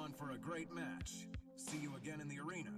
on for a great match. See you again in the arena.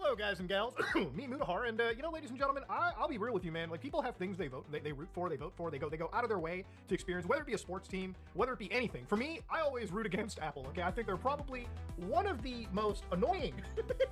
Hello, guys and gals. Me, Mutahar, and you know, ladies and gentlemen, I'll be real with you, man. Like, people have things they vote, they root for, they vote for, they go out of their way to experience, whether it be a sports team, whether it be anything. For me, I always root against Apple. Okay, I think they're probably one of the most annoying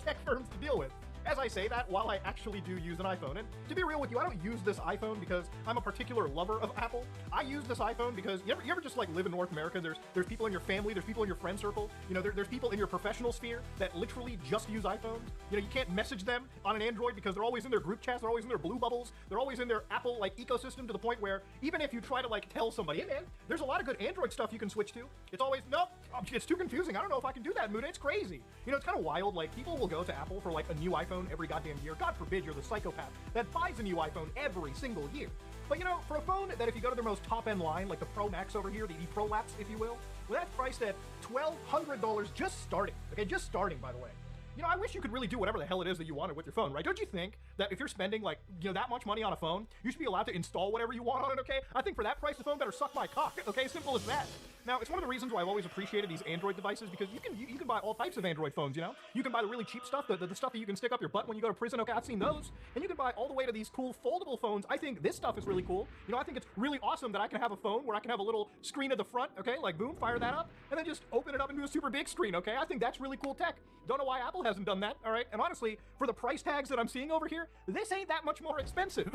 tech firms to deal with. As I say that, while I actually do use an iPhone, and to be real with you, I don't use this iPhone because I'm a particular lover of Apple. I use this iPhone because you ever just like live in North America, there's people in your family, there's people in your friend circle, you know, there's people in your professional sphere that literally just use iPhones. You know, you can't message them on an Android because they're always in their group chats, they're always in their blue bubbles, they're always in their Apple like ecosystem, to the point where even if you try to like tell somebody, hey man, there's a lot of good Android stuff you can switch to, it's always, nope, it's too confusing, I don't know if I can do that, Muda, it's crazy. You know, it's kind of wild, like people will go to Apple for like a new iPhone every goddamn year. God forbid you're the psychopath that buys a new iPhone every single year. But you know, for a phone that if you go to their most top-end line, like the Pro Max over here, the Pro Lapse, if you will, well, that's priced at $1,200 just starting. Okay, just starting, by the way. You know, I wish you could really do whatever the hell it is that you wanted with your phone, right? Don't you think that if you're spending, like, you know, that much money on a phone, you should be allowed to install whatever you want on it, okay? I think for that price, the phone better suck my cock, okay? Simple as that. Now, it's one of the reasons why I've always appreciated these Android devices, because you can buy all types of Android phones, you know? You can buy the really cheap stuff, the stuff that you can stick up your butt when you go to prison, okay? I've seen those. And you can buy all the way to these cool foldable phones. I think this stuff is really cool. You know, I think it's really awesome that I can have a phone where I can have a little screen at the front, okay? Like, boom, fire that up, and then just open it up into a super big screen, okay? I think that's really cool tech. Don't know why Apple hasn't done that, all right? And honestly, for the price tags that I'm seeing over here, this ain't that much more expensive.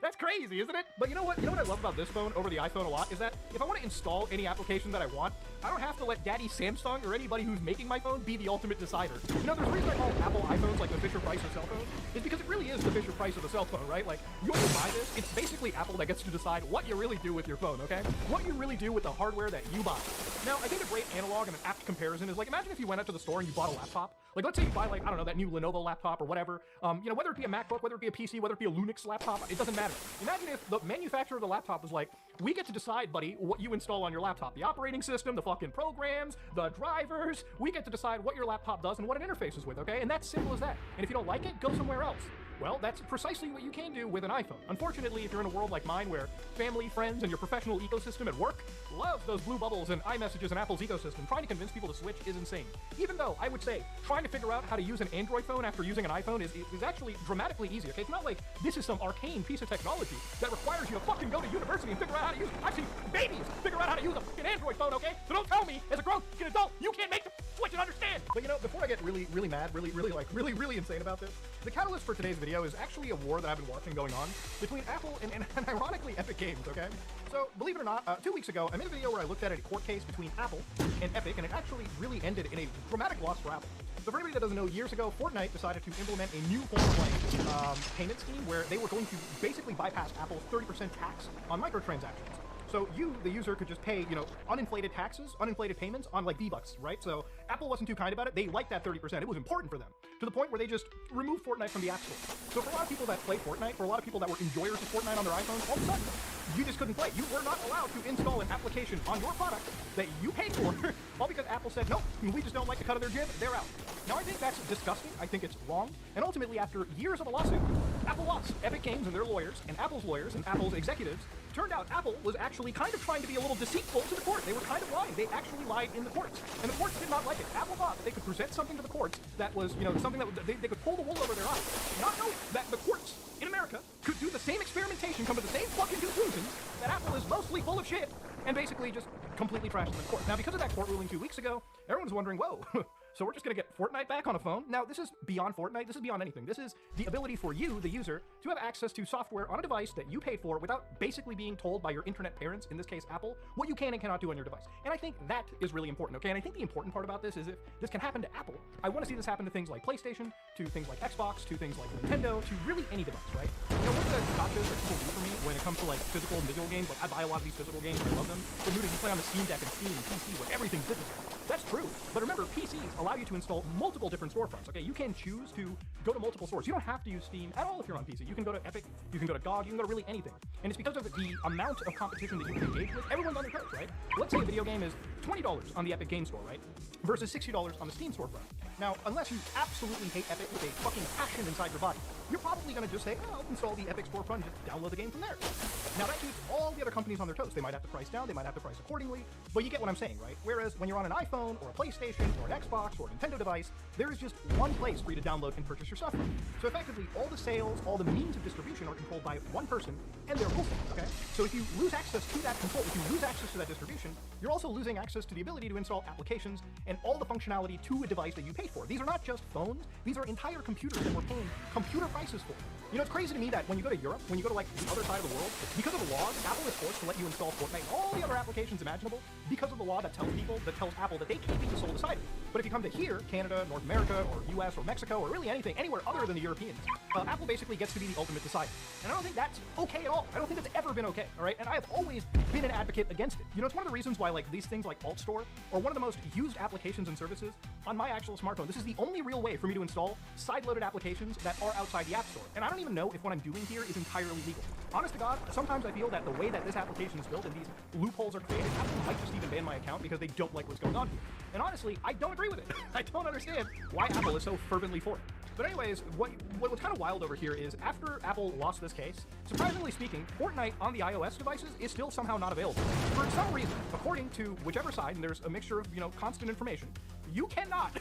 That's crazy, isn't it? But you know what? You know what I love about this phone over the iPhone a lot is that if I want to install any application that I want, I don't have to let Daddy Samsung or anybody who's making my phone be the ultimate decider. You know, there's a reason I call Apple iPhones like the Fisher Price of cell phones, is because it really is the Fisher Price of a cell phone, right? Like, you only buy this, it's basically Apple that gets to decide what you really do with your phone, okay? What you really do with the hardware that you buy. Now, I think a great analog and an apt comparison is like, imagine if you went out to the store and you bought a laptop. Like, let's say you buy, like, I don't know, that new Lenovo laptop or whatever. You know, whether it be a MacBook, whether it be a PC, whether it be a Linux laptop, it doesn't matter. Imagine if the manufacturer of the laptop was like, we get to decide, buddy, what you install on your laptop. The operating system, the fucking programs, the drivers. We get to decide what your laptop does and what it interfaces with, okay? And that's simple as that. And if you don't like it, go somewhere else. Well, that's precisely what you can do with an iPhone. Unfortunately, if you're in a world like mine where family, friends, and your professional ecosystem at work loves those blue bubbles and iMessages and Apple's ecosystem, trying to convince people to switch is insane. Even though, I would say, trying to figure out how to use an Android phone after using an iPhone is actually dramatically easy, okay? It's not like this is some arcane piece of technology that requires you to fucking go to university and figure out how to use it. I've seen babies figure out how to use a fucking Android phone, okay? So don't tell me, as a grown fucking adult, you can't make the switch and understand! But you know, before I get really mad, really insane about this, the catalyst for today's video is actually a war that I've been watching going on between Apple and ironically Epic Games, okay? So, believe it or not, 2 weeks ago, I made a video where I looked at a court case between Apple and Epic, and it actually really ended in a dramatic loss for Apple. So for anybody that doesn't know, years ago, Fortnite decided to implement a new form of like, payment scheme where they were going to basically bypass Apple's 30% tax on microtransactions. So you, the user, could just pay, you know, uninflated taxes, uninflated payments on like V-Bucks, right? So Apple wasn't too kind about it. They liked that 30%. It was important for them, to the point where they just removed Fortnite from the App Store. So for a lot of people that play Fortnite, for a lot of people that were enjoyers of Fortnite on their iPhones, all of a sudden, you just couldn't play. You were not allowed to install an application on your product that you paid for, all because Apple said, nope, we just don't like the cut of their jib, they're out. Now, I think that's disgusting. I think it's wrong. And ultimately, after years of a lawsuit, Apple lost. Epic Games and their lawyers, and Apple's executives, turned out Apple was actually kind of trying to be a little deceitful to the court. They were kind of lying. They actually lied in the courts. And the courts did not like it. Apple thought that they could present something to the courts that was, you know, something that they could pull the wool over their eyes, not knowing that the courts in America could do the same experimentation, come to the same fucking conclusions, that Apple is mostly full of shit, and basically just completely trashed them in court. Now, because of that court ruling 2 weeks ago, everyone's wondering, whoa, so we're just going to get Fortnite back on a phone? Now, this is beyond Fortnite. This is beyond anything. This is the ability for you, the user, to have access to software on a device that you paid for without basically being told by your internet parents, in this case Apple, what you can and cannot do on your device. And I think that is really important, okay? And I think the important part about this is if this can happen to Apple, I want to see this happen to things like PlayStation, to things like Xbox, to things like Nintendo, to really any device, right? You know, one of the gotchas that people do for me when it comes to like physical and digital games, like I buy a lot of these physical games, I love them. But you play on the Steam Deck and Steam and PC, where everything's digital. That's true. But remember, PCs allow you to install multiple different storefronts, okay? You can choose to go to multiple stores. You don't have to use Steam at all if you're on PC. You can go to Epic, you can go to GOG, you can go to really anything. And it's because of the amount of competition that you can engage with. Everyone's on their toes, right? Let's say a video game is $20 on the Epic Game Store, right? Versus $60 on the Steam storefront. Now, unless you absolutely hate Epic with a fucking passion inside your body, you're probably going to just say, oh, I'll install the Epic storefront and just download the game from there. Now, that keeps all the other companies on their toes. They might have to price down, they might have to price accordingly, but you get what I'm saying, right? Whereas when you're on an iPhone, or a PlayStation, or an Xbox, or a Nintendo device, there is just one place for you to download and purchase your stuff from. So effectively, all the sales, all the means of distribution are controlled by one person and their rule set, okay? So if you lose access to that control, if you lose access to that distribution, you're also losing access to the ability to install applications and all the functionality to a device that you paid for. These are not just phones, these are entire computers that we're paying computer prices for. You know, it's crazy to me that when you go to Europe, when you go to like the other side of the world, because of the laws, Apple is forced to let you install Fortnite and all the other applications imaginable because of the law that tells Apple that they can't be the sole decider. But if you come to here, Canada, North America, or US, or Mexico, or really anything, anywhere other than the Europeans, Apple basically gets to be the ultimate decider. And I don't think that's okay at all. I don't think that's ever been okay, all right? And I have always been an advocate against it. You know, it's one of the reasons why like these things like Alt Store are one of the most used applications and services on my actual smartphone. This is the only real way for me to install side-loaded applications that are outside the App Store. And I don't even know if what I'm doing here is entirely legal. Honest to God, sometimes I feel that the way that this application is built and these loopholes are created, Apple might just even ban my account because they don't like what's going on here. And honestly, I don't agree with it. I don't understand why Apple is so fervently for it. But anyways, what was kind of wild over here is after Apple lost this case, surprisingly speaking, Fortnite on the iOS devices is still somehow not available. For some reason, according to whichever side, and there's a mixture of, you know, constant information, you cannot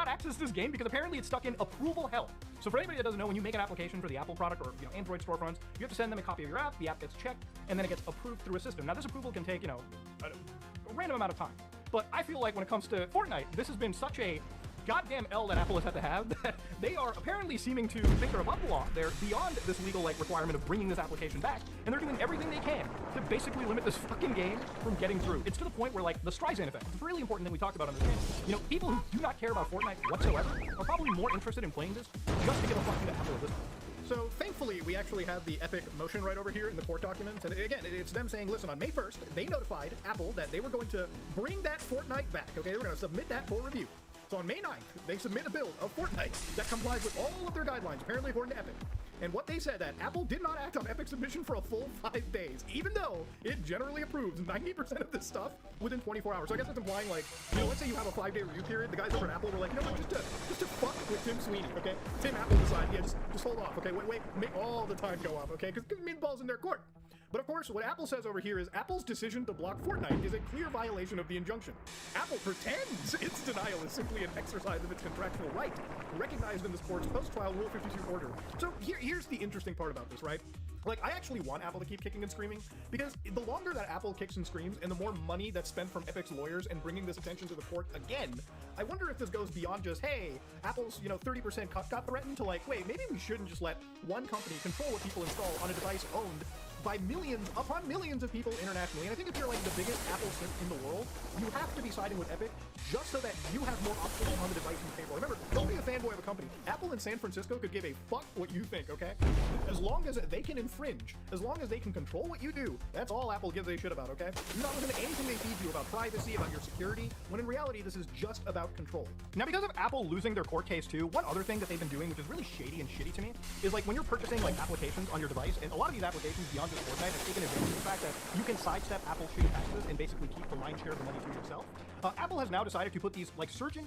access this game because apparently it's stuck in approval hell. So for anybody that doesn't know, when you make an application for the Apple product or, you know, Android storefronts, you have to send them a copy of your app, the app gets checked, and then it gets approved through a system. Now this approval can take, you know, a random amount of time. But I feel like when it comes to Fortnite, this has been such a goddamn L that Apple has had to have that they are apparently seeming to think they're above the law. They're beyond this legal like requirement of bringing this application back, and they're doing everything they can to basically limit this fucking game from getting through. It's to the point where like the Streisand effect, it's a really important thing we talked about on this game. You know, people who do not care about Fortnite whatsoever are probably more interested in playing this just to get a fucking Apple at this point. So thankfully, we actually have the Epic motion right over here in the court documents. And again, it's them saying, listen, on May 1st, they notified Apple that they were going to bring that Fortnite back, okay? They were going to submit that for review. So on May 9th, they submit a build of Fortnite that complies with all of their guidelines, apparently according to Epic. And what they said that Apple did not act on Epic's submission for a full 5 days, even though it generally approves 90% of this stuff within 24 hours. So I guess it's implying, like, you know, let's say you have a 5-day review period. The guys over at Apple were like, you know what, just to fuck with Tim Sweeney, okay? Tim Apple decided, yeah, just hold off, okay? Wait, make all the time go up, okay? Because I mean, the ball's in their court. But of course, what Apple says over here is Apple's decision to block Fortnite is a clear violation of the injunction. Apple pretends its denial is simply an exercise of its contractual right, recognized in the sport's post-trial Rule 52 order. So here's the interesting part about this, right? Like, I actually want Apple to keep kicking and screaming, because the longer that Apple kicks and screams, and the more money that's spent from Epic's lawyers and bringing this attention to the court again, I wonder if this goes beyond just, hey, Apple's, you know, 30% cut got threatened, to like, wait, maybe we shouldn't just let one company control what people install on a device owned by millions upon millions of people internationally. And I think if you're like the biggest Apple simp in the world, you have to be siding with Epic just so that you have more options on the device you pay for. Remember, don't be a fanboy of a company. Apple in San Francisco could give a fuck what you think, okay? As long as they can infringe, as long as they can control what you do, that's all Apple gives a shit about, okay? You're not listening to anything they feed you about privacy, about your security, when in reality, this is just about control. Now, because of Apple losing their court case too, one other thing that they've been doing, which is really shady and shitty to me, is like when you're purchasing like applications on your device, and a lot of these applications beyond just Fortnite have taken advantage of the fact that you can sidestep Apple's shitty taxes and basically keep the lion's share of the money to yourself. Apple has now decided to put these like surging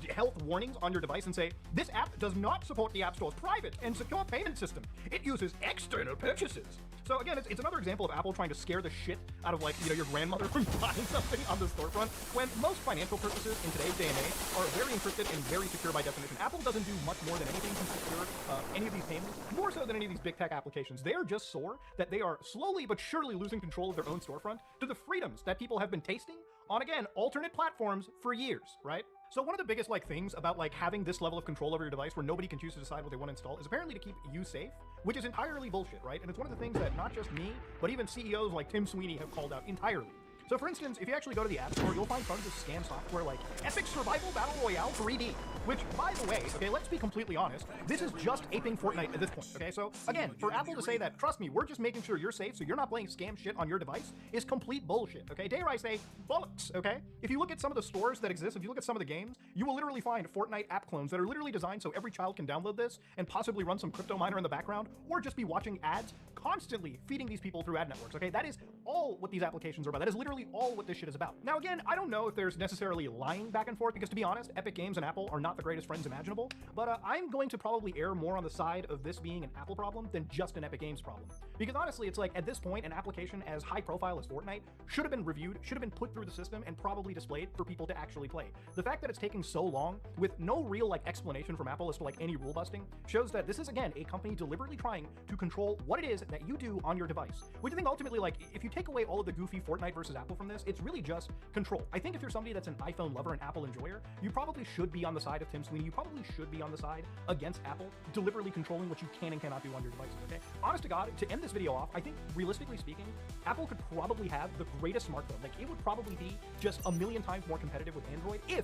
health warnings on your device and say, this app does not support the App Store's private and secure payment system. It uses external purchases. So again, it's another example of Apple trying to scare the shit out of, like, you know, your grandmother from buying something on the storefront, when most financial purchases in today's day and age are very encrypted and very secure by definition. Apple doesn't do much more than anything to secure any of these payments, more so than any of these big tech applications. They are just sore that they are slowly but surely losing control of their own storefront to the freedoms that people have been tasting on, again, alternate platforms for years, right? So one of the biggest like things about like having this level of control over your device where nobody can choose to decide what they want to install is apparently to keep you safe, which is entirely bullshit, right? And it's one of the things that not just me, but even CEOs like Tim Sweeney have called out entirely. So for instance, if you actually go to the App Store, you'll find tons of scam software like Epic Survival Battle Royale 3D, which, by the way, okay, let's be completely honest, this is just aping Fortnite at this point, okay? So again, for Apple to say that, trust me, we're just making sure you're safe so you're not playing scam shit on your device is complete bullshit, okay? Dare I say, bollocks, okay? If you look at some of the stores that exist, if you look at some of the games, you will literally find Fortnite app clones that are literally designed so every child can download this and possibly run some crypto miner in the background, or just be watching ads constantly feeding these people through ad networks, okay? That is all what these applications are about. That is literally literally all what this shit is about. Now again, I don't know if there's necessarily lying back and forth, because to be honest, Epic Games and Apple are not the greatest friends imaginable, but I'm going to probably err more on the side of this being an Apple problem than just an Epic Games problem. Because honestly, it's like, at this point, an application as high profile as Fortnite should have been reviewed, should have been put through the system, and probably displayed for people to actually play. The fact that it's taking so long, with no real like explanation from Apple as to like any rule busting, shows that this is again a company deliberately trying to control what it is that you do on your device. Which I think ultimately, like, if you take away all of the goofy Fortnite versus Apple from this, it's really just control. I think if you're somebody that's an iPhone lover and Apple enjoyer, you probably should be on the side of Tim Sweeney. You probably should be on the side against Apple, deliberately controlling what you can and cannot do on your devices, okay? Honest to God, to end this video off, I think, realistically speaking, Apple could probably have the greatest smartphone. Like, it would probably be just a million times more competitive with Android if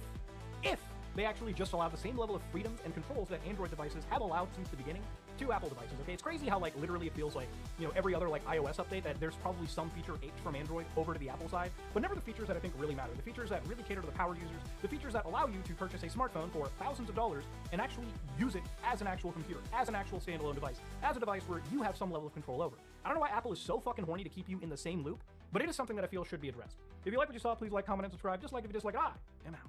they actually just allow the same level of freedoms and controls that Android devices have allowed since the beginning to Apple devices, okay? It's crazy how, like, literally it feels like, you know, every other, like, iOS update that there's probably some feature aped from Android over to the Apple side, but never the features that I think really matter. The features that really cater to the power users, the features that allow you to purchase a smartphone for thousands of dollars and actually use it as an actual computer, as an actual standalone device, as a device where you have some level of control over. I don't know why Apple is so fucking horny to keep you in the same loop, but it is something that I feel should be addressed. If you like what you saw, please like, comment, and subscribe. Just like if you dislike, I am out.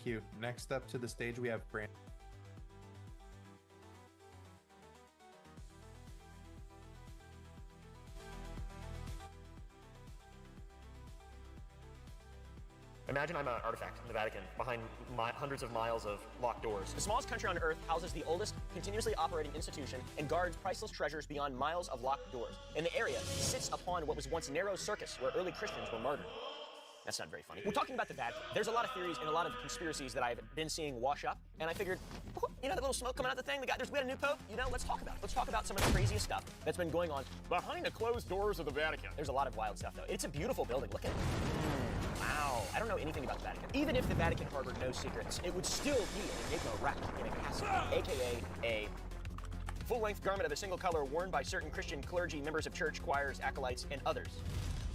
Thank you. Next up to the stage, we have Brand. Imagine I'm an artifact in the Vatican, behind hundreds of miles of locked doors. The smallest country on Earth houses the oldest continuously operating institution and guards priceless treasures beyond miles of locked doors. And the area sits upon what was once a narrow circus where early Christians were martyred. That's not very funny. We're talking about the Vatican. There's a lot of theories and a lot of conspiracies that I've been seeing wash up, and I figured, you know, that little smoke coming out of the thing, we had a new pope, you know, let's talk about it. Let's talk about some of the craziest stuff that's been going on behind the closed doors of the Vatican. There's a lot of wild stuff, though. It's a beautiful building. Look at it. Wow. I don't know anything about the Vatican. Even if the Vatican harbored no secrets, it would still be an enigma wrapped in a casket, aka a full-length garment of a single color worn by certain Christian clergy, members of church, choirs, acolytes, and others.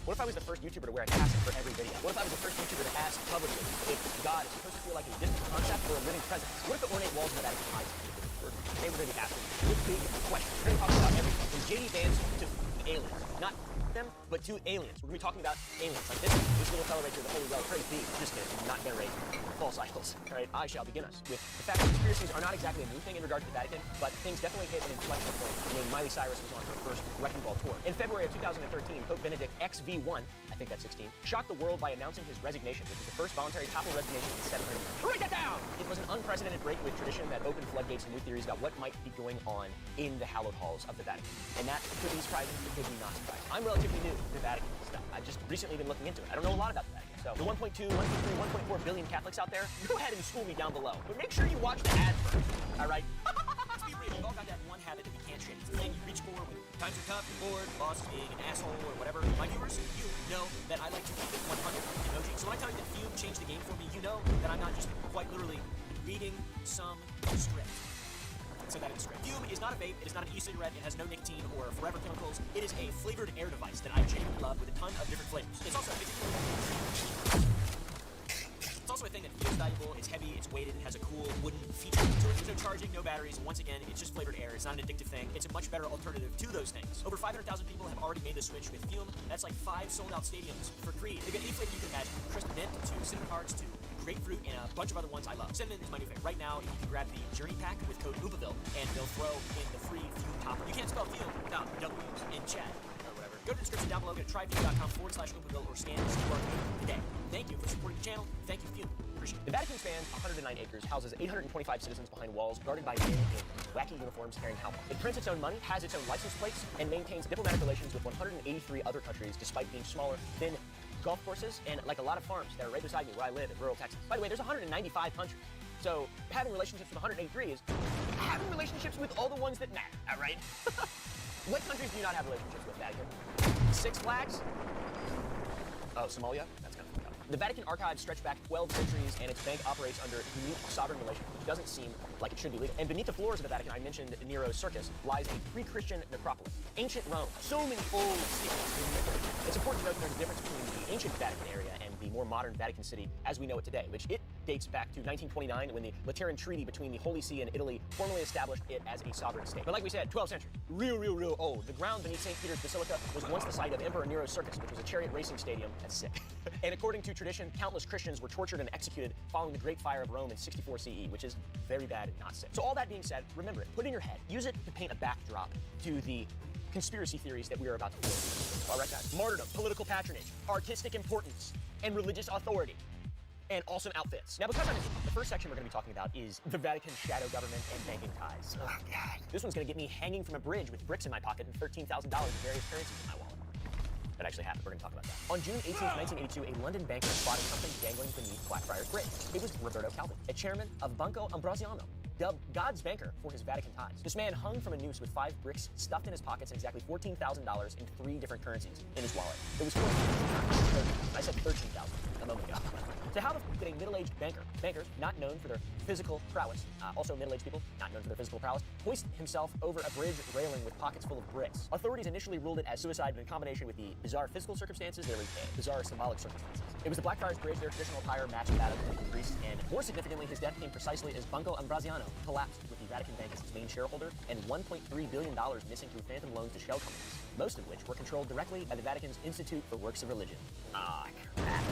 What if I was the first YouTuber to wear a casket for every video? What if I was the first YouTuber to ask publicly if God is supposed to feel like a distant concept or a living presence? What if the ornate walls of the Vatican hides people? Today we're going to be asking big questions. We're going to talk about everything from JD Vance to aliens. Not them, but to aliens. We're going to be talking about aliens. Like this little fellow right here, the Holy Well, very big. Just kidding. I'm not generate false idols. All right, I shall begin us with the fact that conspiracies are not exactly a new thing in regard to the Vatican, but things definitely hit an inflection point when Miley Cyrus was on her first Wrecking Ball tour. In February of 2013, Pope Benedict XV1, I think that's 16, shocked the world by announcing his resignation, which is the first voluntary papal resignation in 700 years. Write that down! It was an unprecedented break with tradition that opened floodgates to new theories about what might be going on in the hallowed halls of the Vatican. And that could be surprising, it could be not surprising. I'm relatively new to the Vatican stuff. I've just recently been looking into it. I don't know a lot about the Vatican. So the 1.2, 1.3, 1.4 billion Catholics out there, go ahead and school me down below. But make sure you watch the ad first, all right? Let's be real, we've all got that one habit that we can't shake. It's the thing you reach for when times are tough, you're bored, lost, being an asshole, or whatever. My viewers, you know that I like to keep it 100 emoji. So when I tell you that Fume changed the game for me, you know that I'm not just quite literally reading some script. So that is great. Fume is not a vape, it is not an e-cigarette, it has no nicotine or forever chemicals. It is a flavored air device that I genuinely love with a ton of different flavors. It's also a thing that feels valuable, it's heavy, it's weighted, it has a cool wooden feature to it. There's no charging, no batteries. Once again, it's just flavored air. It's not an addictive thing. It's a much better alternative to those things. Over 500,000 people have already made the switch with Fume. That's like 5 sold-out stadiums for Creed. They've got any flavor you can imagine, from crisp mint to cinnamon hearts to grapefruit and a bunch of other ones I love. Cinnamon is my new favorite. Right now, you can grab the Journey Pack with code Oopaville, and they'll throw in the free Fume topper. You can't spell Fume without W's in chat or whatever. Go to the description down below, go to tryfume.com/Oopaville, or scan this QR code today. Thank you for supporting the channel. Thank you, Fume. Appreciate it. The Vatican spans 109 acres, houses 825 citizens behind walls, guarded by men in wacky uniforms carrying helmets. It prints its own money, has its own license plates, and maintains diplomatic relations with 183 other countries, despite being smaller than golf courses and like a lot of farms that are right beside me where I live in rural Texas. By the way, there's 195 countries. So having relationships with 183 is having relationships with all the ones that matter, all right? What countries do you not have relationships with, Vatican? Six Flags? Oh, Somalia? That's kind of fucked up. The Vatican archives stretch back 12 centuries, and its bank operates under unique sovereign relations, which doesn't seem like it should be legal. And beneath the floors of the Vatican, I mentioned Nero's circus, lies a pre-Christian necropolis. Ancient Rome. So many old cities. It's important to note that there's a difference between the ancient Vatican area and the more modern Vatican City as we know it today, which it dates back to 1929 when the Lateran Treaty between the Holy See and Italy formally established it as a sovereign state. But like we said, 12th century. Real old. The ground beneath St. Peter's Basilica was once the site of Emperor Nero's circus, which was a chariot racing stadium. That's sick. And according to tradition, countless Christians were tortured and executed following the Great Fire of Rome in 64 CE, which is very bad and not sick. So all that being said, remember it. Put it in your head. Use it to paint a backdrop to the conspiracy theories that we are about to form. All right, guys. Martyrdom, political patronage, artistic importance, and religious authority. And awesome outfits. Now, because I'm the first section we're going to be talking about is the Vatican shadow government and banking ties. Oh, God. This one's going to get me hanging from a bridge with bricks in my pocket and $13,000 in various currencies in my wallet. That actually happened. We're going to talk about that. On June 18, 1982, a London banker spotted something dangling beneath Blackfriars Bridge. It was Roberto Calvi, a chairman of Banco Ambrosiano, dubbed God's banker for his Vatican ties. This man hung from a noose with 5 bricks stuffed in his pockets and exactly $14,000 in 3 different currencies in his wallet. It was 14,000. I said 13,000 a moment ago. So how the f did a middle-aged bankers not known for their physical prowess, also middle-aged people not known for their physical prowess, hoist himself over a bridge railing with pockets full of bricks? Authorities initially ruled it as suicide, but in combination with the bizarre physical circumstances, there was bizarre symbolic circumstances. It was the Blackfriars Bridge, their traditional attire matched that of the Greece, and more significantly, his death came precisely as Banco Ambrosiano collapsed with the Vatican Bank as its main shareholder and $1.3 billion missing through phantom loans to shell companies, most of which were controlled directly by the Vatican's Institute for Works of Religion. Ah, crap.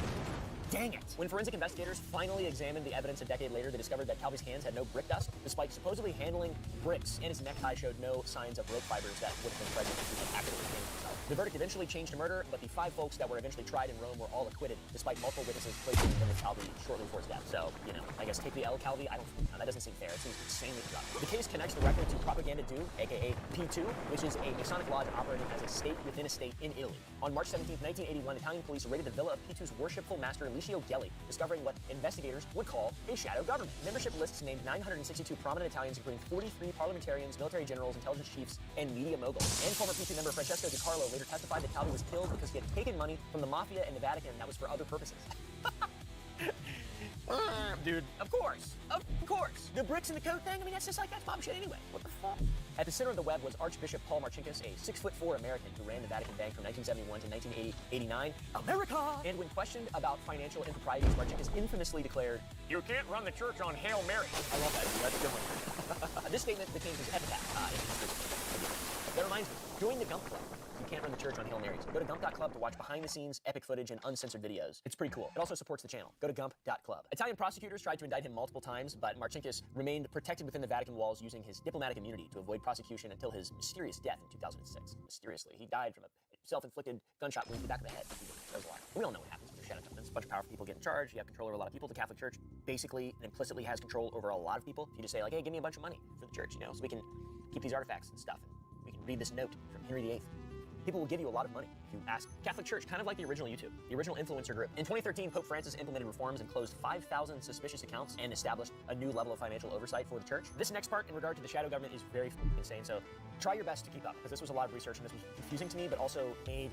Dang it! When forensic investigators finally examined the evidence a decade later, they discovered that Calvi's hands had no brick dust, despite supposedly handling bricks, and his necktie showed no signs of rope fibers that would have been present if he had actually hanged himself. The verdict eventually changed to murder, but the 5 folks that were eventually tried in Rome were all acquitted, despite multiple witnesses placing them with Calvi shortly before his death. So, you know, I guess take the L, Calvi. That doesn't seem fair. It seems insanely corrupt. The case connects directly to Propaganda 2, aka P2, which is a Masonic lodge operating as a state within a state in Italy. On March 17, 1981, Italian police raided the villa of P2's worshipful master Licio Gelli, discovering what investigators would call a shadow government. Membership lists named 962 prominent Italians, including 43 parliamentarians, military generals, intelligence chiefs, and media moguls. And former P2 member Francesco Di Carlo later testified that Calvi was killed because he had taken money from the mafia and the Vatican that was for other purposes. Dude, of course. The bricks in the coat thing, I mean, that's mob shit anyway. What the fuck? At the center of the web was Archbishop Paul Marcinkus, a 6'4" American who ran the Vatican Bank from 1971 to 1989. America! And when questioned about financial improprieties, Marcinkus infamously declared, "You can't run the church on Hail Mary." I love that. That's a good one. This statement became his epitaph. That reminds me, join the Gump Club. You can't run the church on Hail Marys. Go to gump.club to watch behind-the-scenes epic footage and uncensored videos. It's pretty cool. It also supports the channel. Go to gump.club. Italian prosecutors tried to indict him multiple times, but Marcinkus remained protected within the Vatican walls using his diplomatic immunity to avoid prosecution until his mysterious death in 2006. Mysteriously, he died from a self-inflicted gunshot wound to the back of the head. That was a lot. We all know what happens when there's shadow governments. A bunch of powerful people get in charge. You have control over a lot of people. The Catholic Church basically and implicitly has control over a lot of people. If you just say, like, hey, give me a bunch of money for the church, you know, so we can keep these artifacts and stuff, and we can read this note from Henry VIII. People will give you a lot of money if you ask. Catholic Church, kind of like the original YouTube, the original influencer group. In 2013, Pope Francis implemented reforms and closed 5,000 suspicious accounts and established a new level of financial oversight for the church. This next part in regard to the shadow government is very insane, so try your best to keep up, because this was a lot of research and this was confusing to me, but also it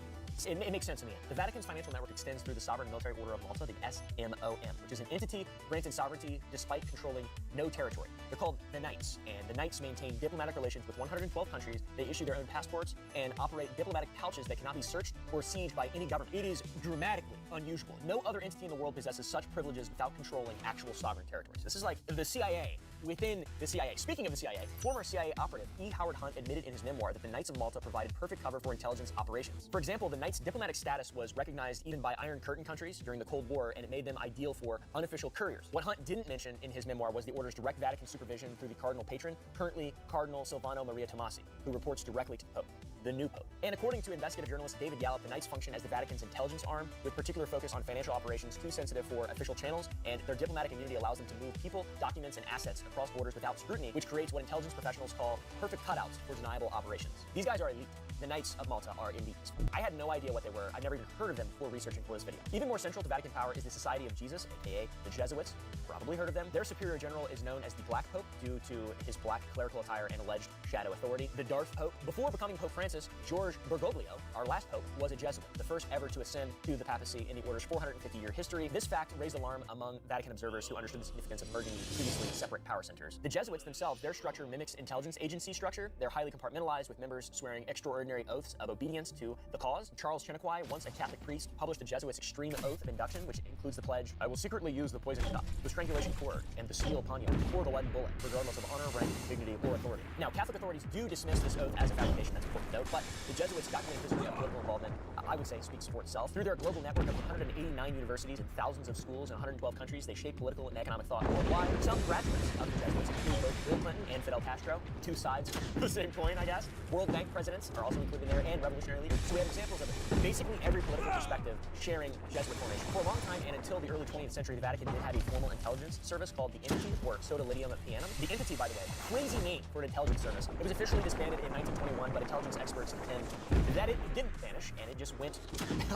makes sense in the end. The Vatican's financial network extends through the Sovereign Military Order of Malta, the SMOM, which is an entity granted sovereignty despite controlling no territory. They're called the Knights, and the Knights maintain diplomatic relations with 112 countries. They issue their own passports and operate diplomatic pouches that cannot be searched or sieged by any government. It is dramatically unusual. No other entity in the world possesses such privileges without controlling actual sovereign territories. This is like the CIA within the CIA. Speaking of the CIA, former CIA operative E. Howard Hunt admitted in his memoir that the Knights of Malta provided perfect cover for intelligence operations. For example, the Knights' diplomatic status was recognized even by Iron Curtain countries during the Cold War, and it made them ideal for unofficial couriers. What Hunt didn't mention in his memoir was the order's direct Vatican supervision through the Cardinal Patron, currently Cardinal Silvano Maria Tomasi, who reports directly to the Pope, the new Pope. And according to investigative journalist David Gallup, the Knights function as the Vatican's intelligence arm, with particular focus on financial operations too sensitive for official channels, and their diplomatic immunity allows them to move people, documents, and assets across borders without scrutiny, which creates what intelligence professionals call perfect cutouts for deniable operations. These guys are elite. The Knights of Malta are elite. I had no idea what they were. I've never even heard of them before researching for this video. Even more central to Vatican power is the Society of Jesus, aka the Jesuits. Probably heard of them. Their superior general is known as the Black Pope due to his black clerical attire and alleged shadow authority. The Darth Pope. Before becoming Pope Francis, Francis George Bergoglio, our last pope, was a Jesuit, the first ever to ascend to the papacy in the order's 450-year history. This fact raised alarm among Vatican observers who understood the significance of merging these previously separate power centers. The Jesuits themselves, their structure mimics intelligence agency structure. They're highly compartmentalized, with members swearing extraordinary oaths of obedience to the cause. Charles Chiniquy, once a Catholic priest, published the Jesuits' extreme oath of induction, which includes the pledge, "I will secretly use the poison duct, the strangulation cord, and the steel poniard, or the leaden bullet, regardless of honor, rank, dignity, or authority." Now, Catholic authorities do dismiss this oath as a fabrication, that's important to note, but the Jesuits' documented history of political involvement, I would say, speaks for itself. Through their global network of 189 universities and thousands of schools in 112 countries, they shape political and economic thought worldwide. Some graduates of the Jesuits include both Bill Clinton and Fidel Castro, two sides of the same coin, I guess. World Bank presidents are also included there, and revolutionary leaders. So we have examples of basically every political perspective sharing Jesuit formation. For a long time, and until the early 20th century, the Vatican did have a formal intelligence service called the Entity, or Sodalidium Pianum. The Entity, by the way, crazy name for an intelligence service. It was officially disbanded in 1921, but intelligence experts contend that it didn't vanish, and it just went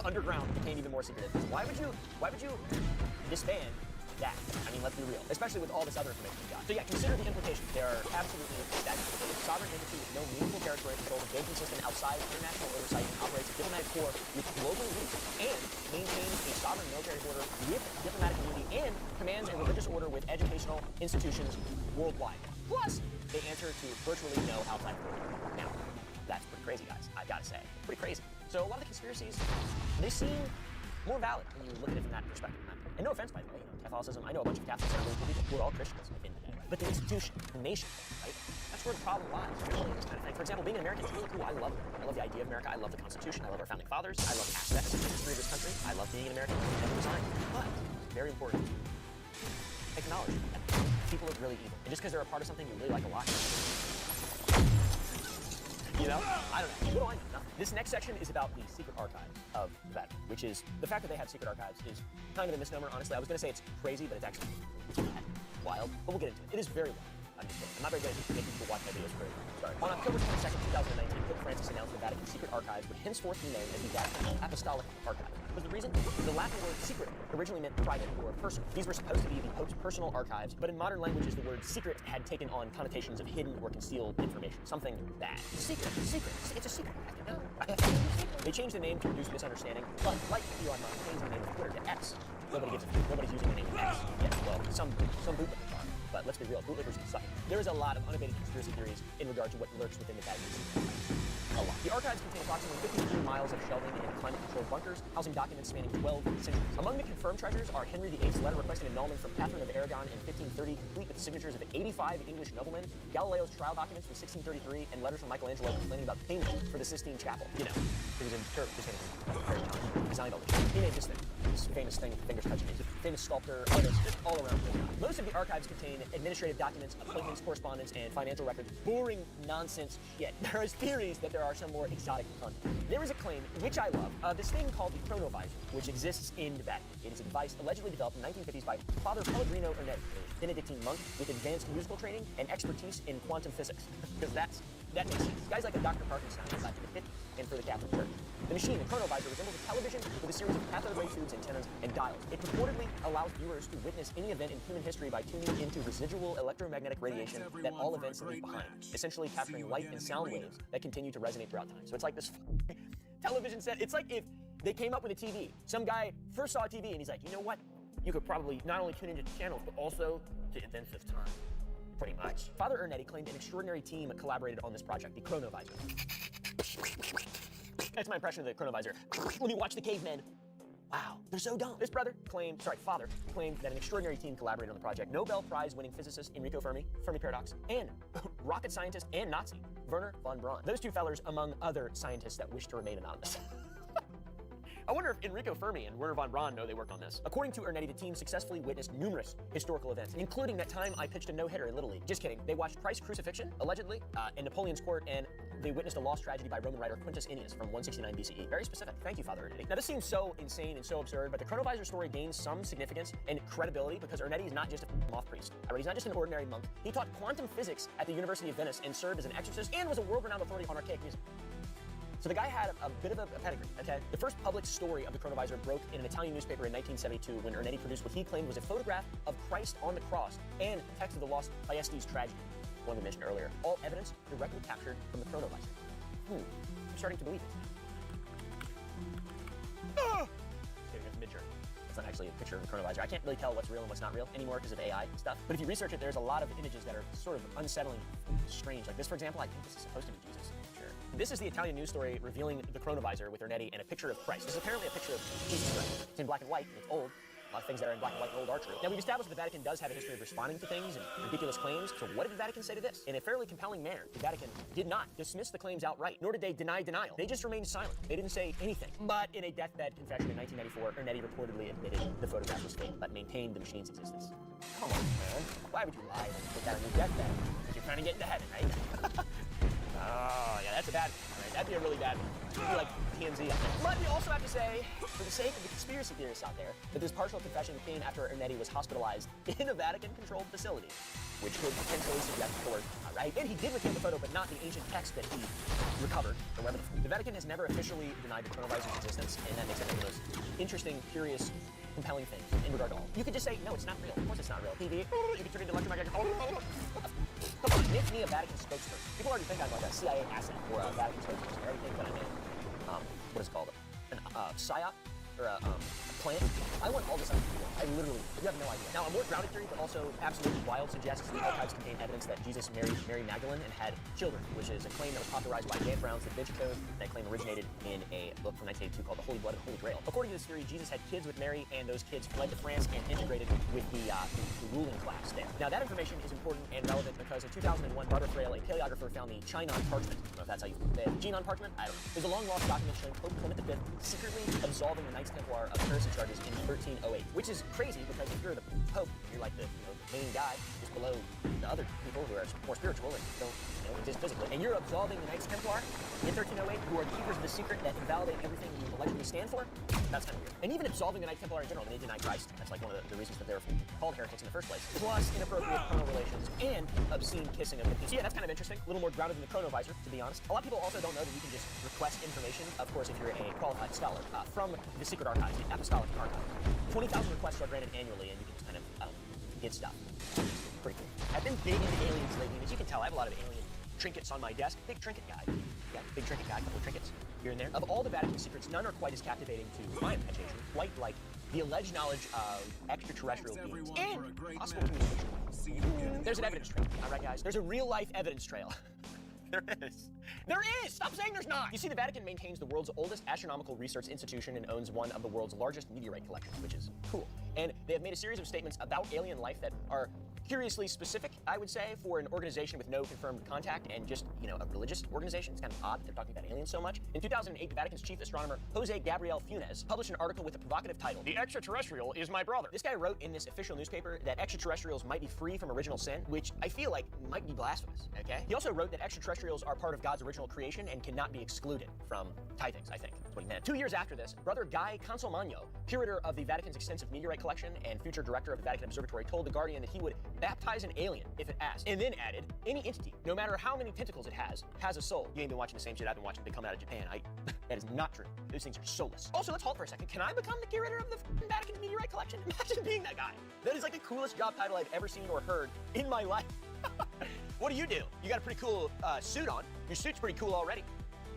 underground, became even more secretive. Why would you disband that? I mean, let's be real, especially with all this other information we got. So yeah, consider the implications. They are absolutely staggering. A sovereign entity with no meaningful territory control, a banking system outside international oversight, and operates a diplomatic corps with global reach, and maintains a sovereign military border with diplomatic immunity, and commands a religious order with educational institutions worldwide. Plus, they answer to virtually no outside authority. Now, that's pretty crazy, guys. I gotta say, pretty crazy. So a lot of the conspiracies, they seem more valid when you look at it from that perspective. And no offense, by the way, Catholicism, I know a bunch of Catholics are really cool people. We're all Christians in the day. But the institution, the nation, right? That's where the problem lies, really, this kind of thing. For example, being an American is really cool. I love it. I love the idea of America. I love the Constitution. I love our founding fathers. I love aspects of the history of this country. I love being an American and design. But it's very important to acknowledge that people are really evil. And just because they're a part of something you really like a lot, you know? I don't know. What do I know? Nothing. This next section is about the secret archives of the Vatican, which is, the fact that they have secret archives is kind of a misnomer, honestly. I was going to say it's crazy, but it's actually wild. But we'll get into it. It is very wild. I'm just kidding. I'm not very good at making people watch my videos for it. Sorry. On October 22nd, 2019, Pope Francis announced the Vatican's secret archives would henceforth be known as the Vatican Apostolic Archive. Was the reason? The Latin word secret originally meant private or personal. These were supposed to be the Pope's personal archives, but in modern languages, the word secret had taken on connotations of hidden or concealed information. Something bad. Secret. It's a secret. No. They changed the name to reduce misunderstanding, but like Elon Musk changed the name of Twitter to X. Nobody's using the name X yet. Well, some bootleggers are. But let's be real, bootleggers suck. There is a lot of unabated conspiracy theories in regard to what lurks within the Vatican. A lot. The archives contain approximately 53 miles of shelving and climate-controlled bunkers, housing documents spanning 12 centuries. Among the confirmed treasures are Henry VIII's letter requesting annulment from Catherine of Aragon in 1530, complete with the signatures of 85 English noblemen, Galileo's trial documents from 1633, and letters from Michelangelo complaining about payment for the Sistine Chapel. You know, he was in Turk, he designed all this. He made this thing. This famous thing, fingers touching. He's a famous sculptor, artist, just all around. Most of the archives contain administrative documents, appointments, correspondence, and financial records. Boring nonsense shit. There is theories that there are some more exotic content. There is a claim, which I love, of this thing called the chronovisor, which exists in the Vatican. It is a device allegedly developed in the 1950s by Father Pellegrino Ernetti, a Benedictine monk with advanced musical training and expertise in quantum physics. Because that makes sense. Guys like a Dr. Parkinson back in the 50s and for the Catholic Church. The machine, the chronovisor, resembles a television with a series of cathode ray tubes, antennas, and dials. It purportedly allows viewers to witness any event in human history by tuning into residual electromagnetic radiation that all events leave behind, essentially capturing light and sound waves that continue to resonate throughout time. So it's like this television set. It's like if they came up with a TV. Some guy first saw a TV and he's like, you know what? You could probably not only tune into channels, but also to events of time. Pretty much. Father Ernetti claimed an extraordinary team collaborated on this project, the chronovisor. That's my impression of the chronovisor. When you watch the cavemen, wow, they're so dumb. This father claimed that an extraordinary team collaborated on the project. Nobel Prize-winning physicist Enrico Fermi, Fermi paradox, and rocket scientist and Nazi Werner von Braun. Those two fellers, among other scientists that wish to remain anonymous. I wonder if Enrico Fermi and Werner von Braun know they worked on this. According to Ernetti, the team successfully witnessed numerous historical events, including that time I pitched a no-hitter in Little League. Just kidding. They watched Christ's crucifixion, allegedly, in Napoleon's court, and they witnessed a lost tragedy by Roman writer Quintus Ennius from 169 BCE. Very specific. Thank you, Father Ernetti. Now, this seems so insane and so absurd, but the chronovisor story gains some significance and credibility because Ernetti is not just a moth priest. He's not just an ordinary monk. He taught quantum physics at the University of Venice and served as an exorcist and was a world-renowned authority on archaic music. So the guy had a bit of a pedigree, okay? The first public story of the chronovisor broke in an Italian newspaper in 1972 when Ernetti produced what he claimed was a photograph of Christ on the cross and text of the lost Fiestes tragedy, one we mentioned earlier. All evidence directly captured from the chronovisor. I'm starting to believe it. Ah! Getting a mid-journey. It's not actually a picture of a chronovisor. I can't really tell what's real and what's not real anymore because of AI stuff. But if you research it, there's a lot of images that are sort of unsettling, strange. Like this, for example, I think this is supposed to be Jesus. Sure. This is the Italian news story revealing the chronovisor with Ernetti and a picture of Christ. This is apparently a picture of Jesus Christ. It's in black and white, and it's old. A lot of things that are in black and white and old are true. Now, we've established the Vatican does have a history of responding to things and ridiculous claims. So what did the Vatican say to this? In a fairly compelling manner, the Vatican did not dismiss the claims outright, nor did they deny denial. They just remained silent. They didn't say anything. But in a deathbed confession in 1994, Ernetti reportedly admitted the photograph was fake, but maintained the machine's existence. Come on, man. Why would you lie when you put that on your deathbed? You're trying to get into heaven, right? Oh, yeah, that's a bad one, right? That'd be a really bad one. It'd be like TMZ up there. But we also have to say, for the sake of the conspiracy theorists out there, that this partial confession came after Ernetti was hospitalized in a Vatican-controlled facility, which could potentially suggest forward, right? And he did retain the photo, but not the ancient text that he recovered, or whatever. The Vatican has never officially denied the chronovisor's existence, and that makes it one of the most interesting, curious, compelling things in regard to all. You could just say, no, it's not real. Of course it's not real. TV, you can turn into electromagnetic. Come on, make me a Vatican spokesperson. People already think I'm like a CIA asset or a Vatican spokesperson. They already think that I'm a, what is it called? A psyop? Or a plant. I want all this out of people. I literally, you have no idea. Now, a more grounded theory, but also absolutely wild, suggests the archives contain evidence that Jesus married Mary Magdalene and had children, which is a claim that was popularized by Dan Brown's The Da Vinci Code. That claim originated in a book from 1982 called The Holy Blood and Holy Grail. According to this theory, Jesus had kids with Mary, and those kids fled to France and integrated with the ruling class there. Now, that information is important and relevant because in 2001, Barbara Frail, a paleographer, found the Chinon parchment. I don't know if that's how you say it. Chinon parchment? I don't know. There's a long-lost document showing Pope Clement V secretly absolving the Knights Templar of heresy charges in 1308, which is crazy because if you're the Pope, you're like the main guy just below the other people who are more spiritual and don't exist physically, and you're absolving the Knights Templar in 1308, who are keepers of the secret that invalidate everything you allegedly stand for. That's kind of weird. And even absolving the Knights Templar in general when they deny Christ, that's like one of the reasons that they're called heretics in the first place. Plus inappropriate carnal relations and obscene kissing of the people. So yeah, that's kind of interesting. A little more grounded than the chronovisor, to be honest. A lot of people also don't know that you can just request information, of course, if you're a qualified scholar, from the secret archives, the apostolic archive. 20,000 requests are granted annually, and you can just kind of get stuff. Pretty cool. I've been big into aliens lately, and as you can tell, I have a lot of alien trinkets on my desk. Big trinket guy. Yeah, big trinket guy, a couple of trinkets here and there. Of all the Vatican secrets, none are quite as captivating to my imagination, quite like the alleged knowledge of extraterrestrial beings and possible communication. There's an evidence trail, all right, guys? There's a real-life evidence trail. There is. There is! Stop saying there's not! You see, the Vatican maintains the world's oldest astronomical research institution and owns one of the world's largest meteorite collections, which is cool. And they have made a series of statements about alien life that are curiously specific, I would say, for an organization with no confirmed contact and just, a religious organization. It's kind of odd that they're talking about aliens so much. In 2008, the Vatican's chief astronomer, Jose Gabriel Funes, published an article with a provocative title, "The Extraterrestrial is My Brother." This guy wrote in this official newspaper that extraterrestrials might be free from original sin, which I feel like might be blasphemous, okay? He also wrote that extraterrestrials are part of God's original creation and cannot be excluded from tithings, I think. That's what he meant. 2 years after this, Brother Guy Consolmagno, curator of the Vatican's extensive meteorite collection and future director of the Vatican Observatory, told The Guardian that he would baptize an alien if it asked, and then added, any entity, no matter how many tentacles it has a soul. You ain't been watching the same shit I've been watching. They come out of Japan. That is not true. Those things are soulless. Also, let's halt for a second. Can I become the curator of the Vatican's meteorite collection? Imagine being that guy. That is like the coolest job title I've ever seen or heard in my life. What do? You got a pretty cool suit on. Your suit's pretty cool already.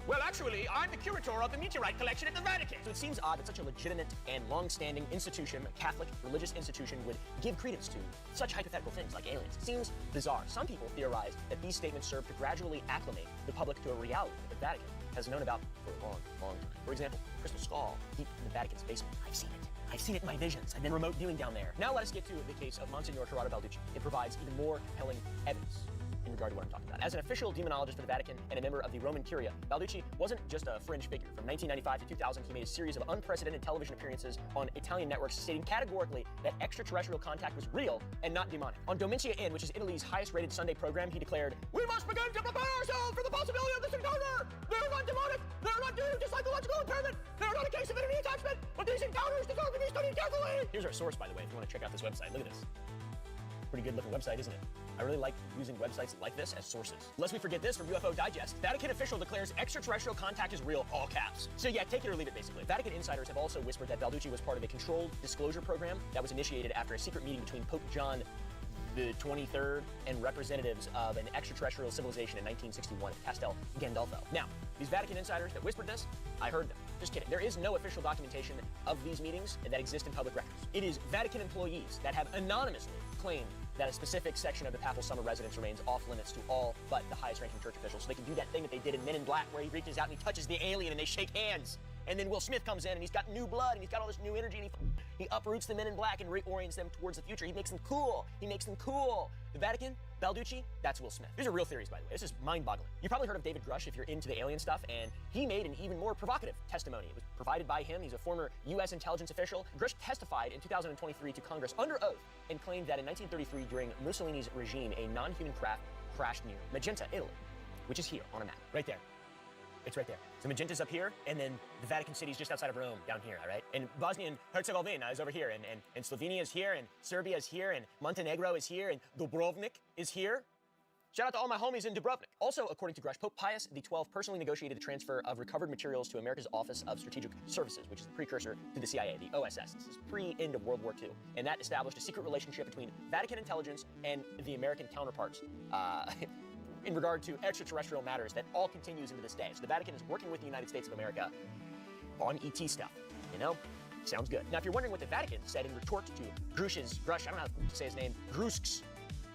Well, actually, I'm the curator of the meteorite collection at the Vatican. So it seems odd that such a legitimate and long-standing institution, a Catholic religious institution, would give credence to such hypothetical things like aliens. It seems bizarre. Some people theorize that these statements serve to gradually acclimate the public to a reality that the Vatican has known about for a long, long time. For example, crystal skull deep in the Vatican's basement. I've seen it. I've seen it in my visions. I've been remote viewing down there. Now let us get to the case of Monsignor Corrado Balducci. It provides even more compelling evidence in regard to what I'm talking about. As an official demonologist for the Vatican and a member of the Roman Curia, Balducci wasn't just a fringe figure. From 1995 to 2000, he made a series of unprecedented television appearances on Italian networks, stating categorically that extraterrestrial contact was real and not demonic. On Domenica Inn, which is Italy's highest-rated Sunday program, he declared, "We must begin to prepare ourselves for the possibility of this encounter! They're not demonic! They're not due to psychological impairment! They're not a case of enemy attachment! But these encounters deserve to be studied carefully!" Here's our source, by the way, if you want to check out this website. Look at this. Pretty good looking website, isn't it? I really like using websites like this as sources. Lest we forget this from UFO Digest, Vatican official declares extraterrestrial contact is real, all caps. So yeah, take it or leave it, basically. Vatican insiders have also whispered that Balducci was part of a controlled disclosure program that was initiated after a secret meeting between Pope John the 23rd, and representatives of an extraterrestrial civilization in 1961 at Castel Gandolfo. Now, these Vatican insiders that whispered this, I heard them. Just kidding. There is no official documentation of these meetings that exist in public records. It is Vatican employees that have anonymously claimed that a specific section of the papal summer residence remains off limits to all but the highest ranking church officials, so they can do that thing that they did in Men in Black where he reaches out and he touches the alien and they shake hands. And then Will Smith comes in and he's got new blood and he's got all this new energy and he uproots the Men in Black and reorients them towards the future. He makes them cool. He makes them cool. The Vatican, Balducci, that's Will Smith. These are real theories, by the way. This is mind-boggling. You've probably heard of David Grush if you're into the alien stuff, and he made an even more provocative testimony. It was provided by him. He's a former U.S. intelligence official. Grush testified in 2023 to Congress under oath and claimed that in 1933, during Mussolini's regime, a non-human craft crashed near Magenta, Italy, which is here on a map, right there. It's right there. So Magenta's up here, and then the Vatican City's just outside of Rome, down here, all right? And Bosnia and Herzegovina is over here, and Slovenia is here, and Serbia is here, and Montenegro is here, and Dubrovnik is here. Shout out to all my homies in Dubrovnik. Also, according to Grush, Pope Pius XII personally negotiated the transfer of recovered materials to America's Office of Strategic Services, which is the precursor to the CIA, the OSS. This is pre-end of World War II. And that established a secret relationship between Vatican intelligence and the American counterparts. In regard to extraterrestrial matters that all continues into this day. So the Vatican is working with the United States of America on ET stuff, you know? Sounds good. Now, if you're wondering what the Vatican said in retort to Grush, I don't know how to say his name, Grusk's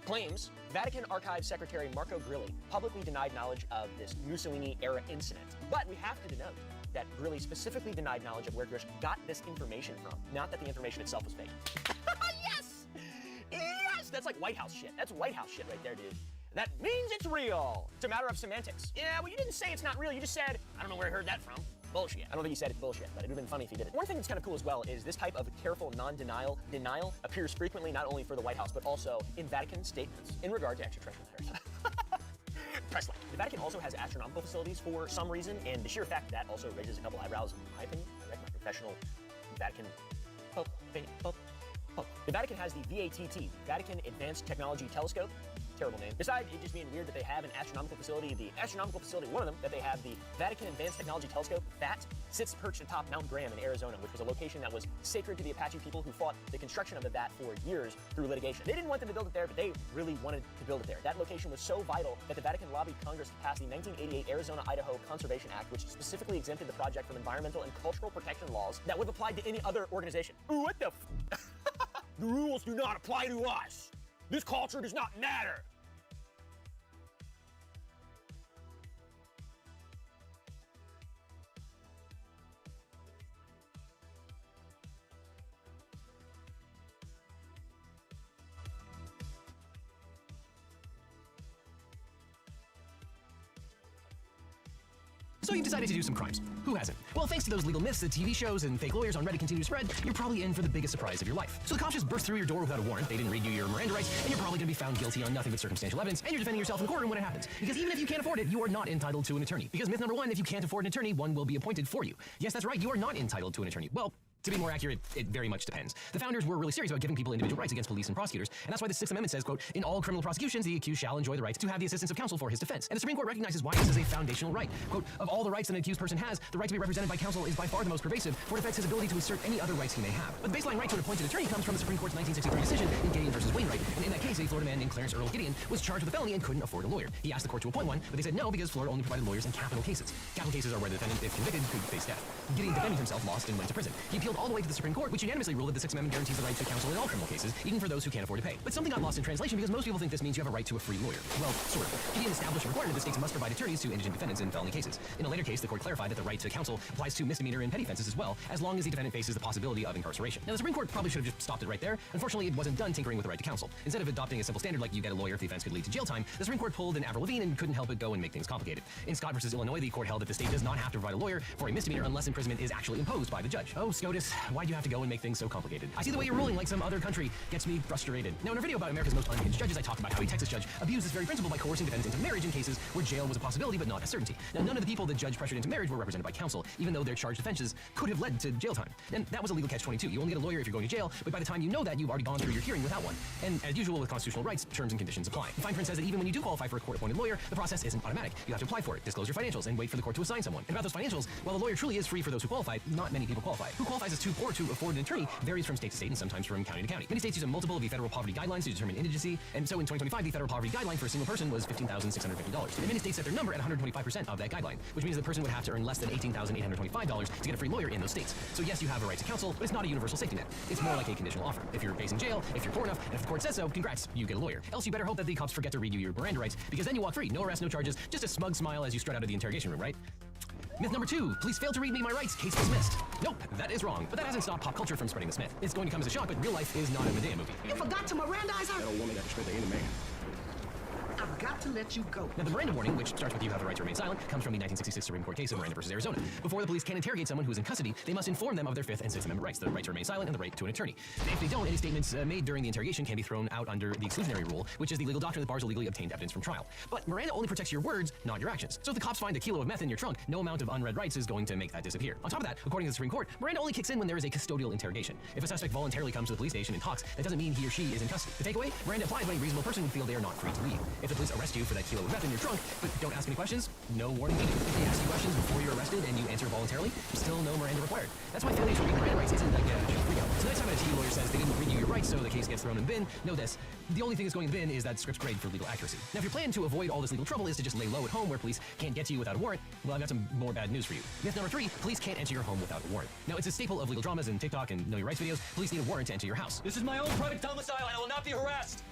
claims, Vatican Archives Secretary Marco Grilli publicly denied knowledge of this Mussolini-era incident. But we have to denote that Grilli specifically denied knowledge of where Grush got this information from, not that the information itself was fake. Yes! Yes! That's like White House shit. That's White House shit right there, dude. That means it's real. It's a matter of semantics. Yeah, well, you didn't say it's not real. You just said, I don't know where I heard that from. Bullshit. I don't think you said it's bullshit, but it would have been funny if you did it. One thing that's kind of cool as well is this type of careful non-denial appears frequently not only for the White House, but also in Vatican statements in regard to extraterrestrial matters. Press like. The Vatican also has astronomical facilities for some reason, and the sheer fact that also raises a couple eyebrows, in my opinion. I reckon my professional Vatican Pope. The Vatican has the VATT, Vatican Advanced Technology Telescope. Terrible name. Besides it just being weird that they have an astronomical facility, one of them, that they have the Vatican Advanced Technology Telescope, that sits perched atop Mount Graham in Arizona, which was a location that was sacred to the Apache people who fought the construction of the VAT for years through litigation. They didn't want them to build it there, but they really wanted to build it there. That location was so vital that the Vatican lobbied Congress to pass the 1988 Arizona-Idaho Conservation Act, which specifically exempted the project from environmental and cultural protection laws that would have applied to any other organization. Ooh, what the f? The rules do not apply to us. This culture does not matter. So you've decided to do some crimes. Who hasn't? Well, thanks to those legal myths that TV shows and fake lawyers on Reddit continue to spread, you're probably in for the biggest surprise of your life. So the cops just burst through your door without a warrant, they didn't read you your Miranda rights, and you're probably going to be found guilty on nothing but circumstantial evidence, and you're defending yourself in court when it happens. Because even if you can't afford it, you are not entitled to an attorney. Because myth number one, if you can't afford an attorney, one will be appointed for you. Yes, that's right, you are not entitled to an attorney. Well, to be more accurate, it very much depends. The founders were really serious about giving people individual rights against police and prosecutors, and that's why the Sixth Amendment says, quote, in all criminal prosecutions, the accused shall enjoy the right to have the assistance of counsel for his defense. And the Supreme Court recognizes why this is a foundational right. Quote, of all the rights that an accused person has, the right to be represented by counsel is by far the most pervasive, for it affects his ability to assert any other rights he may have. But the baseline right to an appointed attorney comes from the Supreme Court's 1963 decision in Gideon versus Wainwright, and in that case, a Florida man named Clarence Earl Gideon was charged with a felony and couldn't afford a lawyer. He asked the court to appoint one, but they said no because Florida only provided lawyers in capital cases. Capital cases are where the defendant, if convicted, could face death. Gideon defended himself, lost, and went to prison. He appealed all the way to the Supreme Court, which unanimously ruled that the Sixth Amendment guarantees the right to counsel in all criminal cases, even for those who can't afford to pay. But something got lost in translation because most people think this means you have a right to a free lawyer. Well, sort of. Gideon established a requirement that states must provide attorneys to indigent defendants in felony cases. In a later case, the court clarified that the right to counsel applies to misdemeanor and petty offenses as well, as long as the defendant faces the possibility of incarceration. Now, the Supreme Court probably should have just stopped it right there. Unfortunately, it wasn't done tinkering with the right to counsel. Instead of adopting a simple standard like you get a lawyer if the offense could lead to jail time, the Supreme Court pulled an Avril Lavigne and couldn't help but go and make things complicated. In Scott versus Illinois, the court held that the state does not have to provide a lawyer for a misdemeanor unless imprisonment is actually imposed by the judge. Oh, SCOTUS, why'd you have to go and make things so complicated? I see the way you're ruling like some other country gets me frustrated. Now, in a video about America's most unhinged judges, I talked about how a Texas judge abused this very principle by coercing defendants into marriage in cases where jail was a possibility but not a certainty. Now, none of the people the judge pressured into marriage were represented by counsel, even though their charged offenses could have led to jail time. And that was a legal catch-22. You only get a lawyer if you're going to jail, but by the time you know that, you've already gone through your hearing without one. And as usual with constitutional constitutional rights, terms and conditions apply. The fine print says that even when you do qualify for a court-appointed lawyer, the process isn't automatic. You have to apply for it, disclose your financials, and wait for the court to assign someone. And about those financials, while a lawyer truly is free for those who qualify, not many people qualify. Who qualifies as too poor to afford an attorney varies from state to state and sometimes from county to county. Many states use a multiple of the federal poverty guidelines to determine indigency, and so in 2025, the federal poverty guideline for a single person was $15,650. And many states set their number at 125% of that guideline, which means the person would have to earn less than $18,825 to get a free lawyer in those states. So yes, you have a right to counsel, but it's not a universal safety net. It's more like a conditional offer. If you're facing jail, if you're poor enough, and if the court says so, congrats, you get a lawyer. Else you better hope that the cops forget to read you your Miranda rights, because then you walk free. No arrest, no charges, just a smug smile as you strut out of the interrogation room, right? Myth number 2, police failed to read me my rights, case dismissed. Nope, that is wrong, but that hasn't stopped pop culture from spreading this myth. It's going to come as a shock, but real life is not a Medea movie. You forgot to Mirandize her? That old woman got to the any man. I've got to let you go. Now, the Miranda warning, which starts with you have the right to remain silent, comes from the 1966 Supreme Court case of Miranda versus Arizona. Before the police can interrogate someone who is in custody, they must inform them of their 5th and 6th Amendment rights, the right to remain silent and the right to an attorney. If they don't, any statements made during the interrogation can be thrown out under the exclusionary rule, which is the legal doctrine that bars illegally obtained evidence from trial. But Miranda only protects your words, not your actions. So if the cops find a kilo of meth in your trunk, no amount of unread rights is going to make that disappear. On top of that, according to the Supreme Court, Miranda only kicks in when there is a custodial interrogation. If a suspect voluntarily comes to the police station and talks, that doesn't mean he or she is in custody. The takeaway, Miranda applies when a reasonable person would feel they are not free to leave. If the police arrest you for that kilo of meth in your trunk, but don't ask any questions, no warning needed. If they ask you questions before you're arrested and you answer voluntarily, still no Miranda required. That's why failure to read Miranda rights isn't like a jail free go. So next time a TGE lawyer says they didn't read you your rights, so the case gets thrown in the bin, know this. The only thing that's going in the bin is that script's grade for legal accuracy. Now, if your plan to avoid all this legal trouble is to just lay low at home where police can't get to you without a warrant, well, I've got some more bad news for you. Myth number 3, police can't enter your home without a warrant. Now, it's a staple of legal dramas and TikTok and Know Your Rights videos. Police need a warrant to enter your house. This is my own private domicile and I will not be harassed.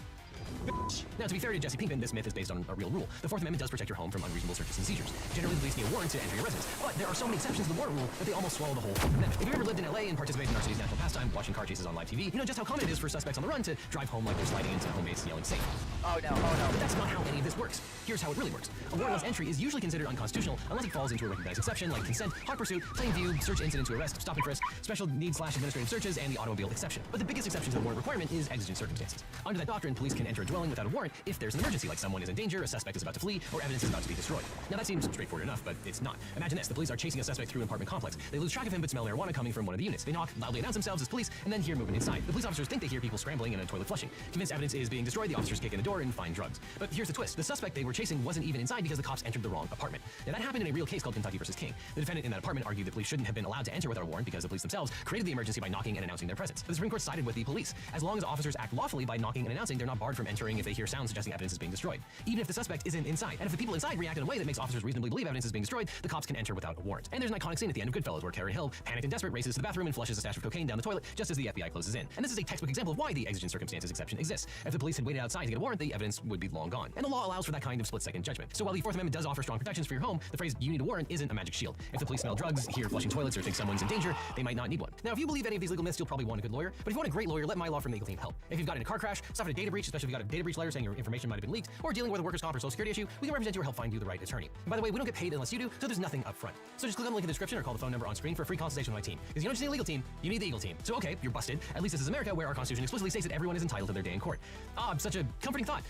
Now, to be fair to Jesse Pinkman, this myth is based on a real rule. The 4th Amendment does protect your home from unreasonable searches and seizures. Generally, the police need a warrant to enter your residence, but there are so many exceptions to the warrant rule that they almost swallow the whole 4th Amendment. If you've ever lived in LA and participated in our city's national pastime, watching car chases on live TV, you know just how common it is for suspects on the run to drive home like they're sliding into home base yelling safe. Oh no, oh no. But that's not how any of this works. Here's how it really works. A warrantless entry is usually considered unconstitutional unless it falls into a recognized exception like consent, hot pursuit, plain view, search incident to arrest, stop and frisk, special needs/administrative searches, and the automobile exception. But the biggest exception to the warrant requirement is exigent circumstances. Under that doctrine, police can enter a dwelling without a warrant if there's an emergency, like someone is in danger, a suspect is about to flee, or evidence is about to be destroyed. Now that seems straightforward enough, but it's not. Imagine this, the police are chasing a suspect through an apartment complex. They lose track of him but smell marijuana coming from one of the units. They knock, loudly announce themselves as police, and then hear movement inside. The police officers think they hear people scrambling and a toilet flushing. Convinced evidence is being destroyed, the officers kick in the door and find drugs. But here's the twist. The suspect they were chasing wasn't even inside because the cops entered the wrong apartment. Now that happened in a real case called Kentucky versus King. The defendant in that apartment argued the police shouldn't have been allowed to enter without a warrant because the police themselves created the emergency by knocking and announcing their presence. But the Supreme Court sided with the police. As long as officers act lawfully by knocking and announcing, they're not barred from entering if they hear sounds suggesting evidence is being destroyed, even if the suspect isn't inside. And if the people inside react in a way that makes officers reasonably believe evidence is being destroyed, the cops can enter without a warrant. And there's an iconic scene at the end of Goodfellas where Karen Hill, panicked and desperate, races to the bathroom and flushes a stash of cocaine down the toilet just as the FBI closes in. And this is a textbook example of why the exigent circumstances exception exists. If the police had waited outside to get a warrant, the evidence would be long gone. And the law allows for that kind of split-second judgment. So while the 4th Amendment does offer strong protections for your home, the phrase "you need a warrant" isn't a magic shield. If the police smell drugs, hear flushing toilets, or think someone's in danger, they might not need one. Now, if you believe any of these legal myths, you'll probably want a good lawyer. But if you want a great lawyer, let my law firm Legal Team help. If you've got in a car crash, suffered a data breach, especially if you got a data breach letter saying your information might have been leaked, or dealing with a workers' comp or social security issue, we can represent you or help find you the right attorney. And by the way, we don't get paid unless you do, so there's nothing up front. So just click on the link in the description or call the phone number on screen for a free consultation with my team. Because you don't just need a legal team, you need the Eagle Team. So okay, you're busted. At least this is America, where our Constitution explicitly states that everyone is entitled to their day in court. Ah, such a comforting thought.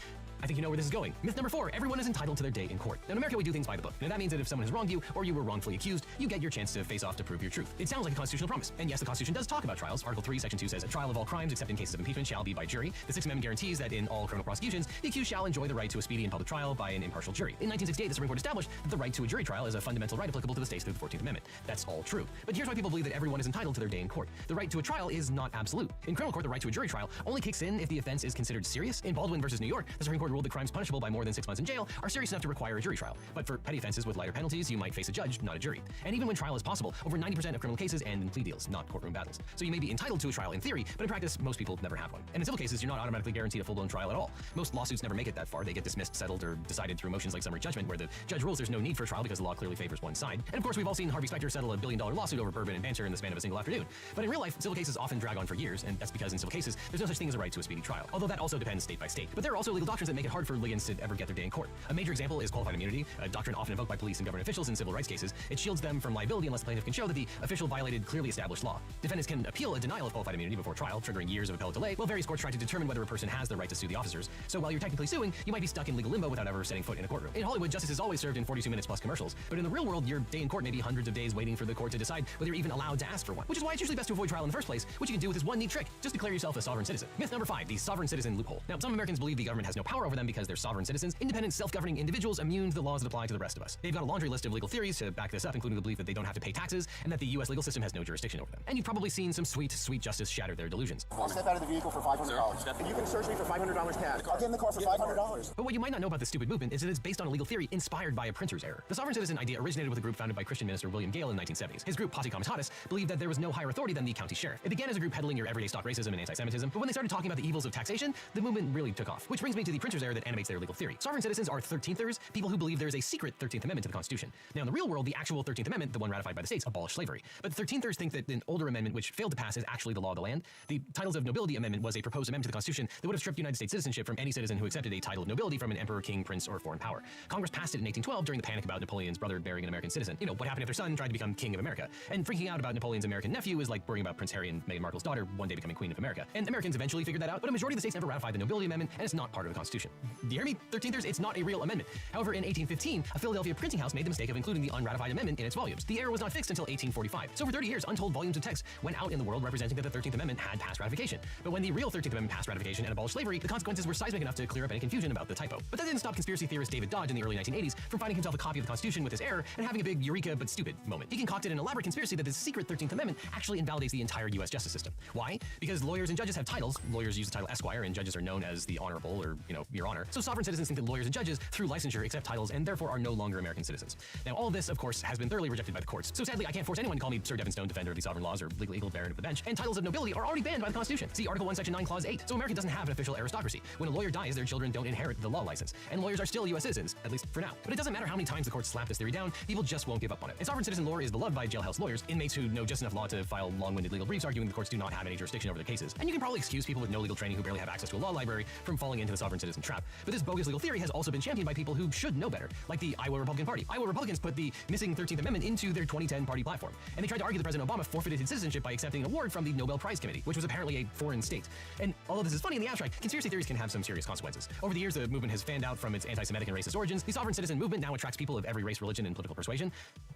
I think you know where this is going. Myth number 4, everyone is entitled to their day in court. Now, in America, we do things by the book. And that means that if someone has wronged you or you were wrongfully accused, you get your chance to face off to prove your truth. It sounds like a constitutional promise. And yes, the Constitution does talk about trials. Article 3, Section 2 says a trial of all crimes except in cases of impeachment shall be by jury. The 6th Amendment guarantees that in all criminal prosecutions, the accused shall enjoy the right to a speedy and public trial by an impartial jury. In 1968, the Supreme Court established that the right to a jury trial is a fundamental right applicable to the states through the 14th Amendment. That's all true. But here's why people believe that everyone is entitled to their day in court. The right to a trial is not absolute. In criminal court, the right to a jury trial only kicks in if the offense is considered serious. In Baldwin versus New York, the Supreme Court ruled that crimes punishable by more than 6 months in jail are serious enough to require a jury trial. But for petty offenses with lighter penalties, you might face a judge, not a jury. And even when trial is possible, over 90% of criminal cases end in plea deals, not courtroom battles. So you may be entitled to a trial in theory, but in practice, most people never have one. And in civil cases, you're not automatically guaranteed a full-blown trial at all. Most lawsuits never make it that far. They get dismissed, settled, or decided through motions like summary judgment, where the judge rules there's no need for a trial because the law clearly favors one side. And of course, we've all seen Harvey Specter settle a billion-dollar lawsuit over bourbon and banter in the span of a single afternoon. But in real life, civil cases often drag on for years, and that's because in civil cases, there's no such thing as a right to a speedy trial. Although that also depends state by state. But there are also legal doctrines that make make it hard for litigants to ever get their day in court. A major example is qualified immunity, a doctrine often invoked by police and government officials in civil rights cases. It shields them from liability unless the plaintiff can show that the official violated clearly established law. Defendants can appeal a denial of qualified immunity before trial, triggering years of appellate delay, while various courts try to determine whether a person has the right to sue the officers. So while you're technically suing, you might be stuck in legal limbo without ever setting foot in a courtroom. In Hollywood, justice is always served in 42 minutes plus commercials, but in the real world, your day in court may be hundreds of days waiting for the court to decide whether you're even allowed to ask for one, which is why it's usually best to avoid trial in the first place. What you can do with this one neat trick: just declare yourself a sovereign citizen. Myth number 5, the sovereign citizen loophole. Now, some Americans believe the government has no power over them because they're sovereign citizens, independent, self-governing individuals immune to the laws that apply to the rest of us. They've got a laundry list of legal theories to back this up, including the belief that they don't have to pay taxes and that the U.S. legal system has no jurisdiction over them. And you've probably seen some sweet, sweet justice shatter their delusions. I'll step out of the vehicle for $500. You can search me for $500 cash. I'll get in the car for $500. But what you might not know about this stupid movement is that it's based on a legal theory inspired by a printer's error. The sovereign citizen idea originated with a group founded by Christian minister William Gale in the 1970s. His group, Posse Comitatus, believed that there was no higher authority than the county sheriff. It began as a group peddling your everyday stock racism and anti-Semitism, but when they started talking about the evils of taxation, the movement really took off. Which brings me to the printer's error that animates their legal theory. Sovereign citizens are 13thers, people who believe there is a secret 13th Amendment to the Constitution. Now, in the real world, the actual 13th Amendment, the one ratified by the states, abolished slavery. But the 13thers think that an older amendment which failed to pass is actually the law of the land. The Titles of Nobility Amendment was a proposed amendment to the Constitution that would have stripped United States citizenship from any citizen who accepted a title of nobility from an emperor, king, prince, or foreign power. Congress passed it in 1812 during the panic about Napoleon's brother burying an American citizen. You know, what happened if their son tried to become king of America? And freaking out about Napoleon's American nephew is like worrying about Prince Harry and Meghan Markle's daughter one day becoming queen of America. And Americans eventually figured that out, but a majority of the states never ratified the Nobility Amendment, and it's not part of the Constitution. Do you hear me, 13thers? It's not a real amendment. However, in 1815, a Philadelphia printing house made the mistake of including the unratified amendment in its volumes. The error was not fixed until 1845. So for 30 years, untold volumes of text went out in the world representing that the 13th Amendment had passed ratification. But when the real 13th Amendment passed ratification and abolished slavery, the consequences were seismic enough to clear up any confusion about the typo. But that didn't stop conspiracy theorist David Dodge in the early 1980s from finding himself a copy of the Constitution with his error and having a big eureka but stupid moment. He concocted an elaborate conspiracy that this secret 13th Amendment actually invalidates the entire U.S. justice system. Why? Because lawyers and judges have titles. Lawyers use the title Esquire, and judges are known as the Honorable, or, Your Honor. So sovereign citizens think that lawyers and judges, through licensure, accept titles and therefore are no longer American citizens. Now, all of this, of course, has been thoroughly rejected by the courts. So sadly, I can't force anyone to call me Sir Devon Stone, defender of the sovereign laws, or legal eagle baron of the bench. And titles of nobility are already banned by the Constitution. See Article 1, Section 9, Clause 8. So America doesn't have an official aristocracy. When a lawyer dies, their children don't inherit the law license. And lawyers are still U.S. citizens, at least for now. But it doesn't matter how many times the courts slap this theory down, people just won't give up on it. And sovereign citizen lore is beloved by jailhouse lawyers, inmates who know just enough law to file long-winded legal briefs arguing the courts do not have any jurisdiction over their cases. And you can probably excuse people with no legal training who barely have access to a law library from falling into the sovereign citizen trap. But this bogus legal theory has also been championed by people who should know better, like the Iowa Republican Party. Iowa Republicans put the missing 13th Amendment into their 2010 party platform, and they tried to argue that President Obama forfeited his citizenship by accepting an award from the Nobel Prize Committee, which was apparently a foreign state. And although this is funny in the abstract, conspiracy theories can have some serious consequences. Over the years, the movement has fanned out from its anti-Semitic and racist origins. The sovereign citizen movement now attracts people of every race, religion, and political persuasion.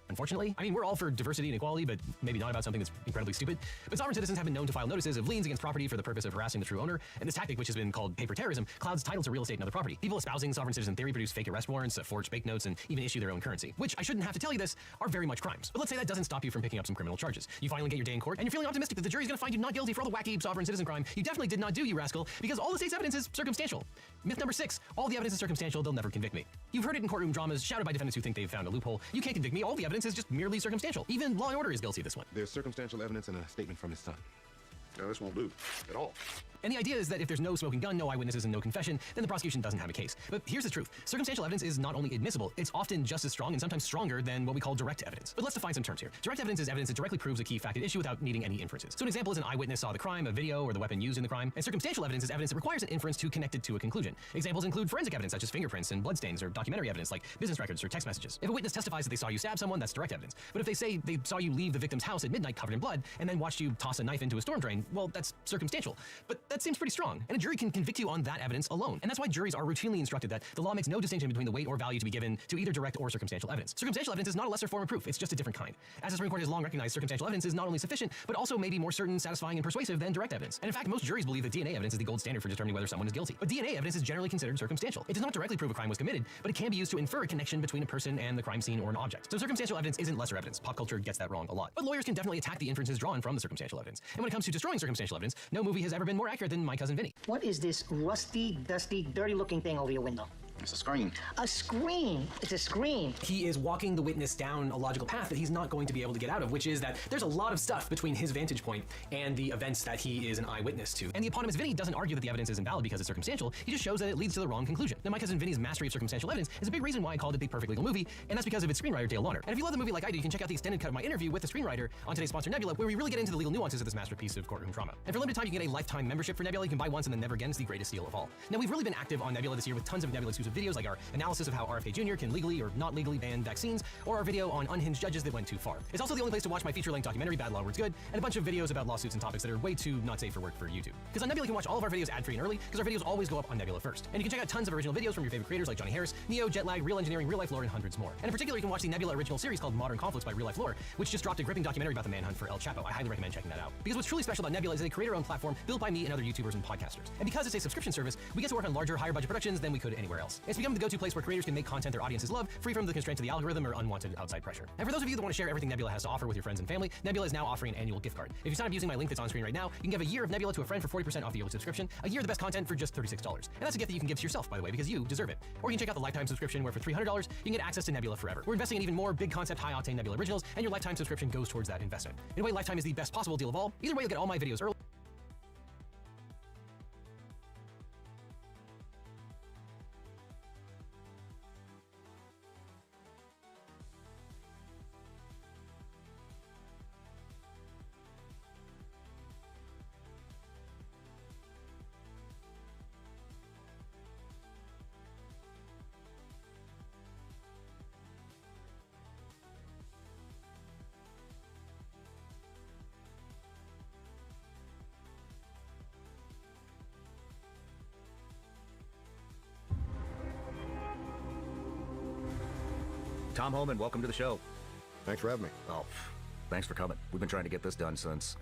Unfortunately, I mean, we're all for diversity and equality, but maybe not about something that's incredibly stupid. But sovereign citizens have been known to file notices of liens against property for the purpose of harassing the true owner, and this tactic, which has been called paper terrorism, clouds title to real estate and other property. People espousing sovereign citizen theory produce fake arrest warrants, forge banknotes, and even issue their own currency, which, I shouldn't have to tell you this, are very much crimes. But let's say that doesn't stop you from picking up some criminal charges. You finally get your day in court, and you're feeling optimistic that the jury's gonna find you not guilty for all the wacky sovereign citizen crime you definitely did not do, you rascal, because all the state's evidence is circumstantial. Myth number 6, all the evidence is circumstantial, they'll never convict me. You've heard it in courtroom dramas shouted by defendants who think they've found a loophole. You can't convict me, all the evidence is just merely circumstantial. Even Law & Order is guilty of this one. There's circumstantial evidence and a statement from his son. No, this won't do at all. And the idea is that if there's no smoking gun, no eyewitnesses, and no confession, then the prosecution doesn't have a case. But here's the truth. Circumstantial evidence is not only admissible, it's often just as strong and sometimes stronger than what we call direct evidence. But let's define some terms here. Direct evidence is evidence that directly proves a key fact at issue without needing any inferences. So an example is an eyewitness saw the crime, a video, or the weapon used in the crime. And circumstantial evidence is evidence that requires an inference to connect it to a conclusion. Examples include forensic evidence such as fingerprints and bloodstains, or documentary evidence like business records or text messages. If a witness testifies that they saw you stab someone, that's direct evidence. But if they say they saw you leave the victim's house at midnight covered in blood and then watched you toss a knife into a storm drain, well, that's circumstantial. But that seems pretty strong. And a jury can convict you on that evidence alone. And that's why juries are routinely instructed that the law makes no distinction between the weight or value to be given to either direct or circumstantial evidence. Circumstantial evidence is not a lesser form of proof, it's just a different kind. As the Supreme Court has long recognized, circumstantial evidence is not only sufficient, but also maybe more certain, satisfying, and persuasive than direct evidence. And in fact, most juries believe that DNA evidence is the gold standard for determining whether someone is guilty. But DNA evidence is generally considered circumstantial. It does not directly prove a crime was committed, but it can be used to infer a connection between a person and the crime scene or an object. So circumstantial evidence isn't lesser evidence. Pop culture gets that wrong a lot. But lawyers can definitely attack the inferences drawn from the circumstantial evidence. And when it comes to destroying circumstantial evidence, no movie has ever been more accurate than My Cousin Vinny. What is this rusty, dusty, dirty-looking thing over your window? It's a screen. A screen. It's a screen. He is walking the witness down a logical path that he's not going to be able to get out of, which is that there's a lot of stuff between his vantage point and the events that he is an eyewitness to. And the eponymous Vinny doesn't argue that the evidence is invalid because it's circumstantial. He just shows that it leads to the wrong conclusion. Now, my cousin Vinny's mastery of circumstantial evidence is a big reason why I called it the perfect legal movie, and that's because of its screenwriter, Dale Launer. And if you love the movie like I do, you can check out the extended cut of my interview with the screenwriter on today's sponsor, Nebula, where we really get into the legal nuances of this masterpiece of courtroom drama. And for limited time, you can get a lifetime membership for Nebula. You can buy once and then never again. It's the greatest deal of all. Now, we've really been active on Nebula this year with tons of Nebula exclusive videos, like our analysis of how RFK Jr. can legally or not legally ban vaccines, or our video on unhinged judges that went too far. It's also the only place to watch my feature-length documentary, Bad Law Words Good, and a bunch of videos about lawsuits and topics that are way too not safe for work for YouTube. Because on Nebula, you can watch all of our videos ad-free and early, because our videos always go up on Nebula first. And you can check out tons of original videos from your favorite creators like Johnny Harris, Neo, Jetlag, Real Engineering, Real Life Lore, and hundreds more. And in particular, you can watch the Nebula original series called Modern Conflicts by Real Life Lore, which just dropped a gripping documentary about the manhunt for El Chapo. I highly recommend checking that out. Because what's truly special about Nebula is a creator-owned platform built by me and other YouTubers and podcasters. And because it's a subscription service, we get to work on larger, higher-budget productions than we could anywhere else. It's become the go-to place where creators can make content their audiences love, free from the constraints of the algorithm or unwanted outside pressure. And for those of you that want to share everything Nebula has to offer with your friends and family, Nebula is now offering an annual gift card. If you sign up using my link that's on screen right now, you can give a year of Nebula to a friend for 40% off the yearly subscription, a year of the best content for just $36. And that's a gift that you can give to yourself, by the way, because you deserve it. Or you can check out the lifetime subscription where for $300, you can get access to Nebula forever. We're investing in even more big concept, high-octane Nebula originals, and your lifetime subscription goes towards that investment. In a way, lifetime is the best possible deal of all. Either way, you'll get all my videos early. Tom Homan, welcome to the show. Thanks for having me. Oh, thanks for coming. We've been trying to get this done since,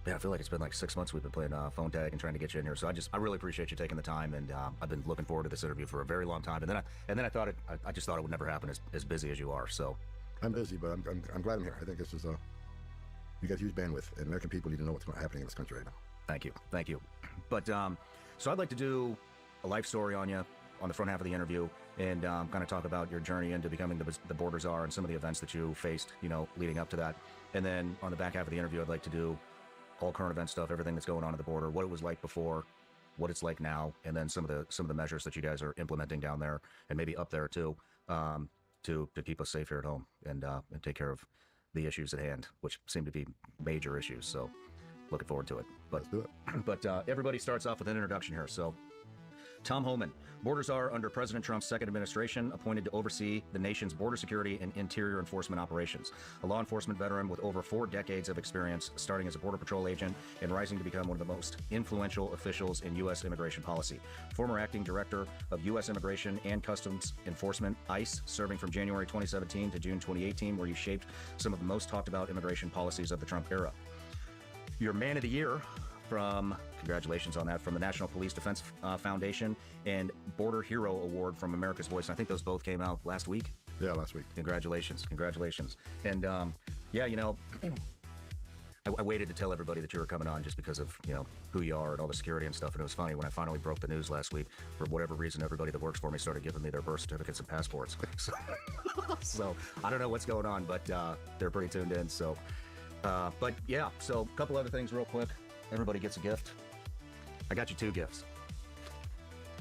I feel like it's been like 6 months we've been playing phone tag and trying to get you in here. So I really appreciate you taking the time, and I've been looking forward to this interview for a very long time. And then I thought I just thought it would never happen as busy as you are. So I'm busy, but I'm glad I'm here. I think this is you got huge bandwidth, and American people need to know what's happening in this country right now. Thank you. But so I'd like to do a life story on you on the front half of the interview, and kind of talk about your journey into becoming the border czar and some of the events that you faced, leading up to that. And then on the back half of the interview, I'd like to do all current event stuff, everything that's going on at the border, what it was like before, what it's like now, and then some of the measures that you guys are implementing down there and maybe up there too, to keep us safe here at home and take care of the issues at hand, which seem to be major issues. So looking forward to it. But let's do it. But everybody starts off with an introduction here. So Tom Homan, border czar under President Trump's second administration, appointed to oversee the nation's border security and interior enforcement operations. A law enforcement veteran with over 4 decades of experience, starting as a Border Patrol agent and rising to become one of the most influential officials in U.S. immigration policy. Former acting director of U.S. Immigration and Customs Enforcement, ICE, serving from January 2017 to June 2018, where you shaped some of the most talked about immigration policies of the Trump era. Your Man of the Year congratulations on that, from the National Police Defense Foundation, and Border Hero Award from America's Voice. I think those both came out last week. Yeah, last week. Congratulations. And I waited to tell everybody that you were coming on just because of, who you are and all the security and stuff. And it was funny when I finally broke the news last week. For whatever reason, everybody that works for me started giving me their birth certificates and passports. So I don't know what's going on, but they're pretty tuned in. So, but yeah, so a couple other things real quick. Everybody gets a gift. I got you 2 gifts.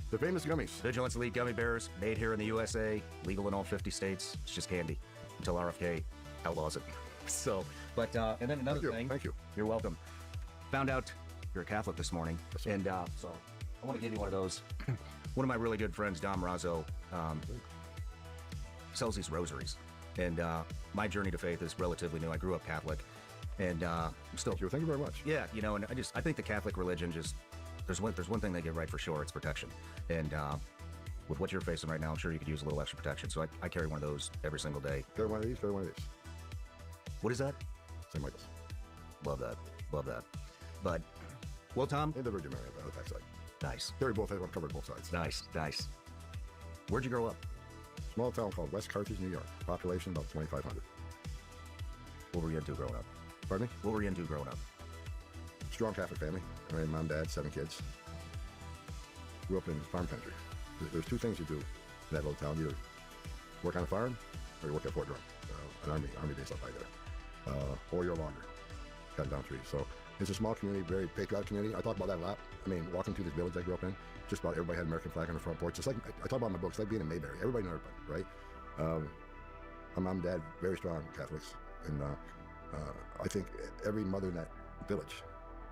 The famous gummies. Vigilance Elite Gummy Bears, made here in the USA, legal in all 50 states. It's just candy until RFK outlaws it. So, but, and then another thing. Thank you. You're welcome. Found out you're a Catholic this morning. Yes, and so I want to give you one of those. One of my really good friends, Dom Razzo, sells these rosaries. And my journey to faith is relatively new. I grew up Catholic. And I'm still. Thank you very much. Yeah, and I think the Catholic religion there's one thing they get right for sure. It's protection. And with what you're facing right now, I'm sure you could use a little extra protection. So I carry one of those every single day. Carry one of these. What is that? St. Michael's. Love that. But, well, Tom. And the Virgin Mary on the backside. Nice. Carry both. I've covered both sides. Nice. Where'd you grow up? Small town called West Carthage, New York. Population about 2,500. What were you into growing up? Pardon me? What were you into growing up? Strong Catholic family. Married mom, dad, 7 kids. Grew up in farm country. there's two things you do in that little town. Either work on a farm or you work at Fort Drum, an army base up by there, or you're a logger, cutting down trees. So it's a small community, very patriotic community. I talk about that a lot. I mean, walking through this village I grew up in, just about everybody had an American flag on the front porch. It's like, I talk about in my books, like being in Mayberry. Everybody knew everybody, right? My mom and dad, very strong Catholics. And I think every mother in that village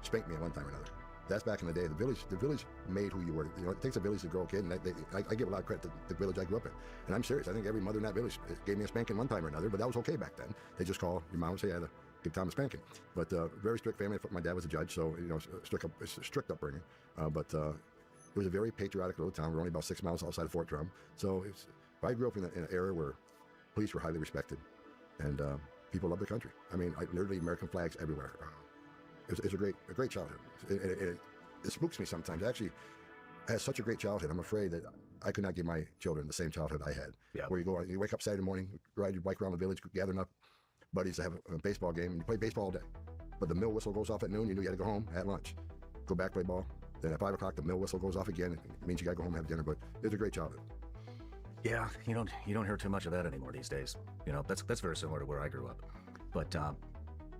spanked me at one time or another. That's back in the day. The village made who you were. You know, it takes a village to grow a kid, and I give a lot of credit to the village I grew up in. And I'm serious. I think every mother in that village gave me a spanking one time or another, but that was okay back then. They just call your mom and say, I had to give Tom a spanking. But very strict family. My dad was a judge, so, you know, strict upbringing. But it was a very patriotic little town. We're only about 6 miles outside of Fort Drum. So I grew up in an era where police were highly respected, and people loved the country. I mean, literally American flags everywhere. It's a great childhood. It spooks me sometimes. Actually, I had such a great childhood. I'm afraid that I could not give my children the same childhood I had. Yeah. Where you wake up Saturday morning, ride your bike around the village, gathering up buddies to have a baseball game, and you play baseball all day. But the mill whistle goes off at noon. You knew you had to go home, at lunch, go back, play ball. Then at 5 o'clock, the mill whistle goes off again. It means you got to go home and have dinner. But it was a great childhood. Yeah, you don't hear too much of that anymore these days. You know, that's very similar to where I grew up. But do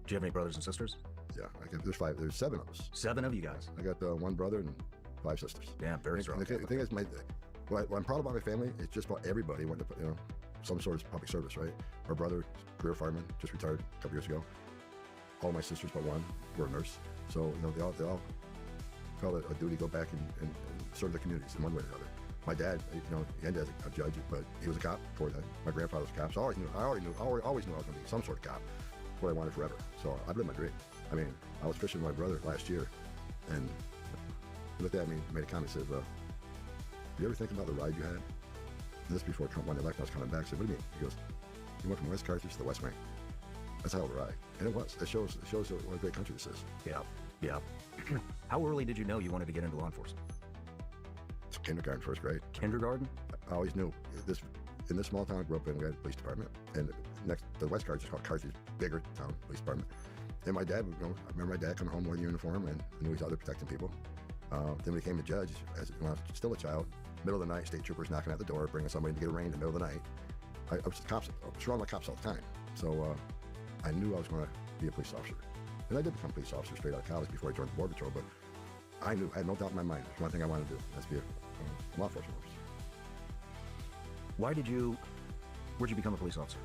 you have any brothers and sisters? Yeah, there's 7 of us. 7 of you guys. I got 1 brother and 5 sisters. Yeah, very strong. The thing is, what I'm proud about my family is just about everybody went to, you know, some sort of public service, right? Our brother, career fireman, just retired a couple years ago. All my sisters but one were a nurse. So, you know, they all felt a duty to go back and serve the communities in one way or another. My dad, you know, he ended as a judge, but he was a cop before that. My grandfather was a cop, so I always knew I was going to be some sort of cop. That's what I wanted forever. So I've lived my dream. I mean, I was fishing with my brother last year, and he looked at me, made a comment, says, you ever think about the ride you had? And this before Trump won the election, I was coming back. I said, what do you mean? He goes, you went from West Carthage to the West Bank. That's a hell of a ride. And it was. It shows what a great country this is. Yeah. How early did you know you wanted to get into law enforcement? It's kindergarten, first grade. Kindergarten? I always knew this. In this small town I grew up in, we had a police department, and the West Carthage is called Carthage, bigger town police department. And my dad, you know, I remember my dad coming home wearing uniform, and I knew he was out there protecting people. Then we became a judge when I was still a child. Middle of the night, state troopers knocking at the door, bringing somebody to get arraigned in the middle of the night. I was surrounded by cops all the time, so I knew I was going to be a police officer. And I did become a police officer straight out of college before I joined the Border Patrol, but I had no doubt in my mind, there's one thing I wanted to do, that's be a law enforcement officer. Where'd you become a police officer?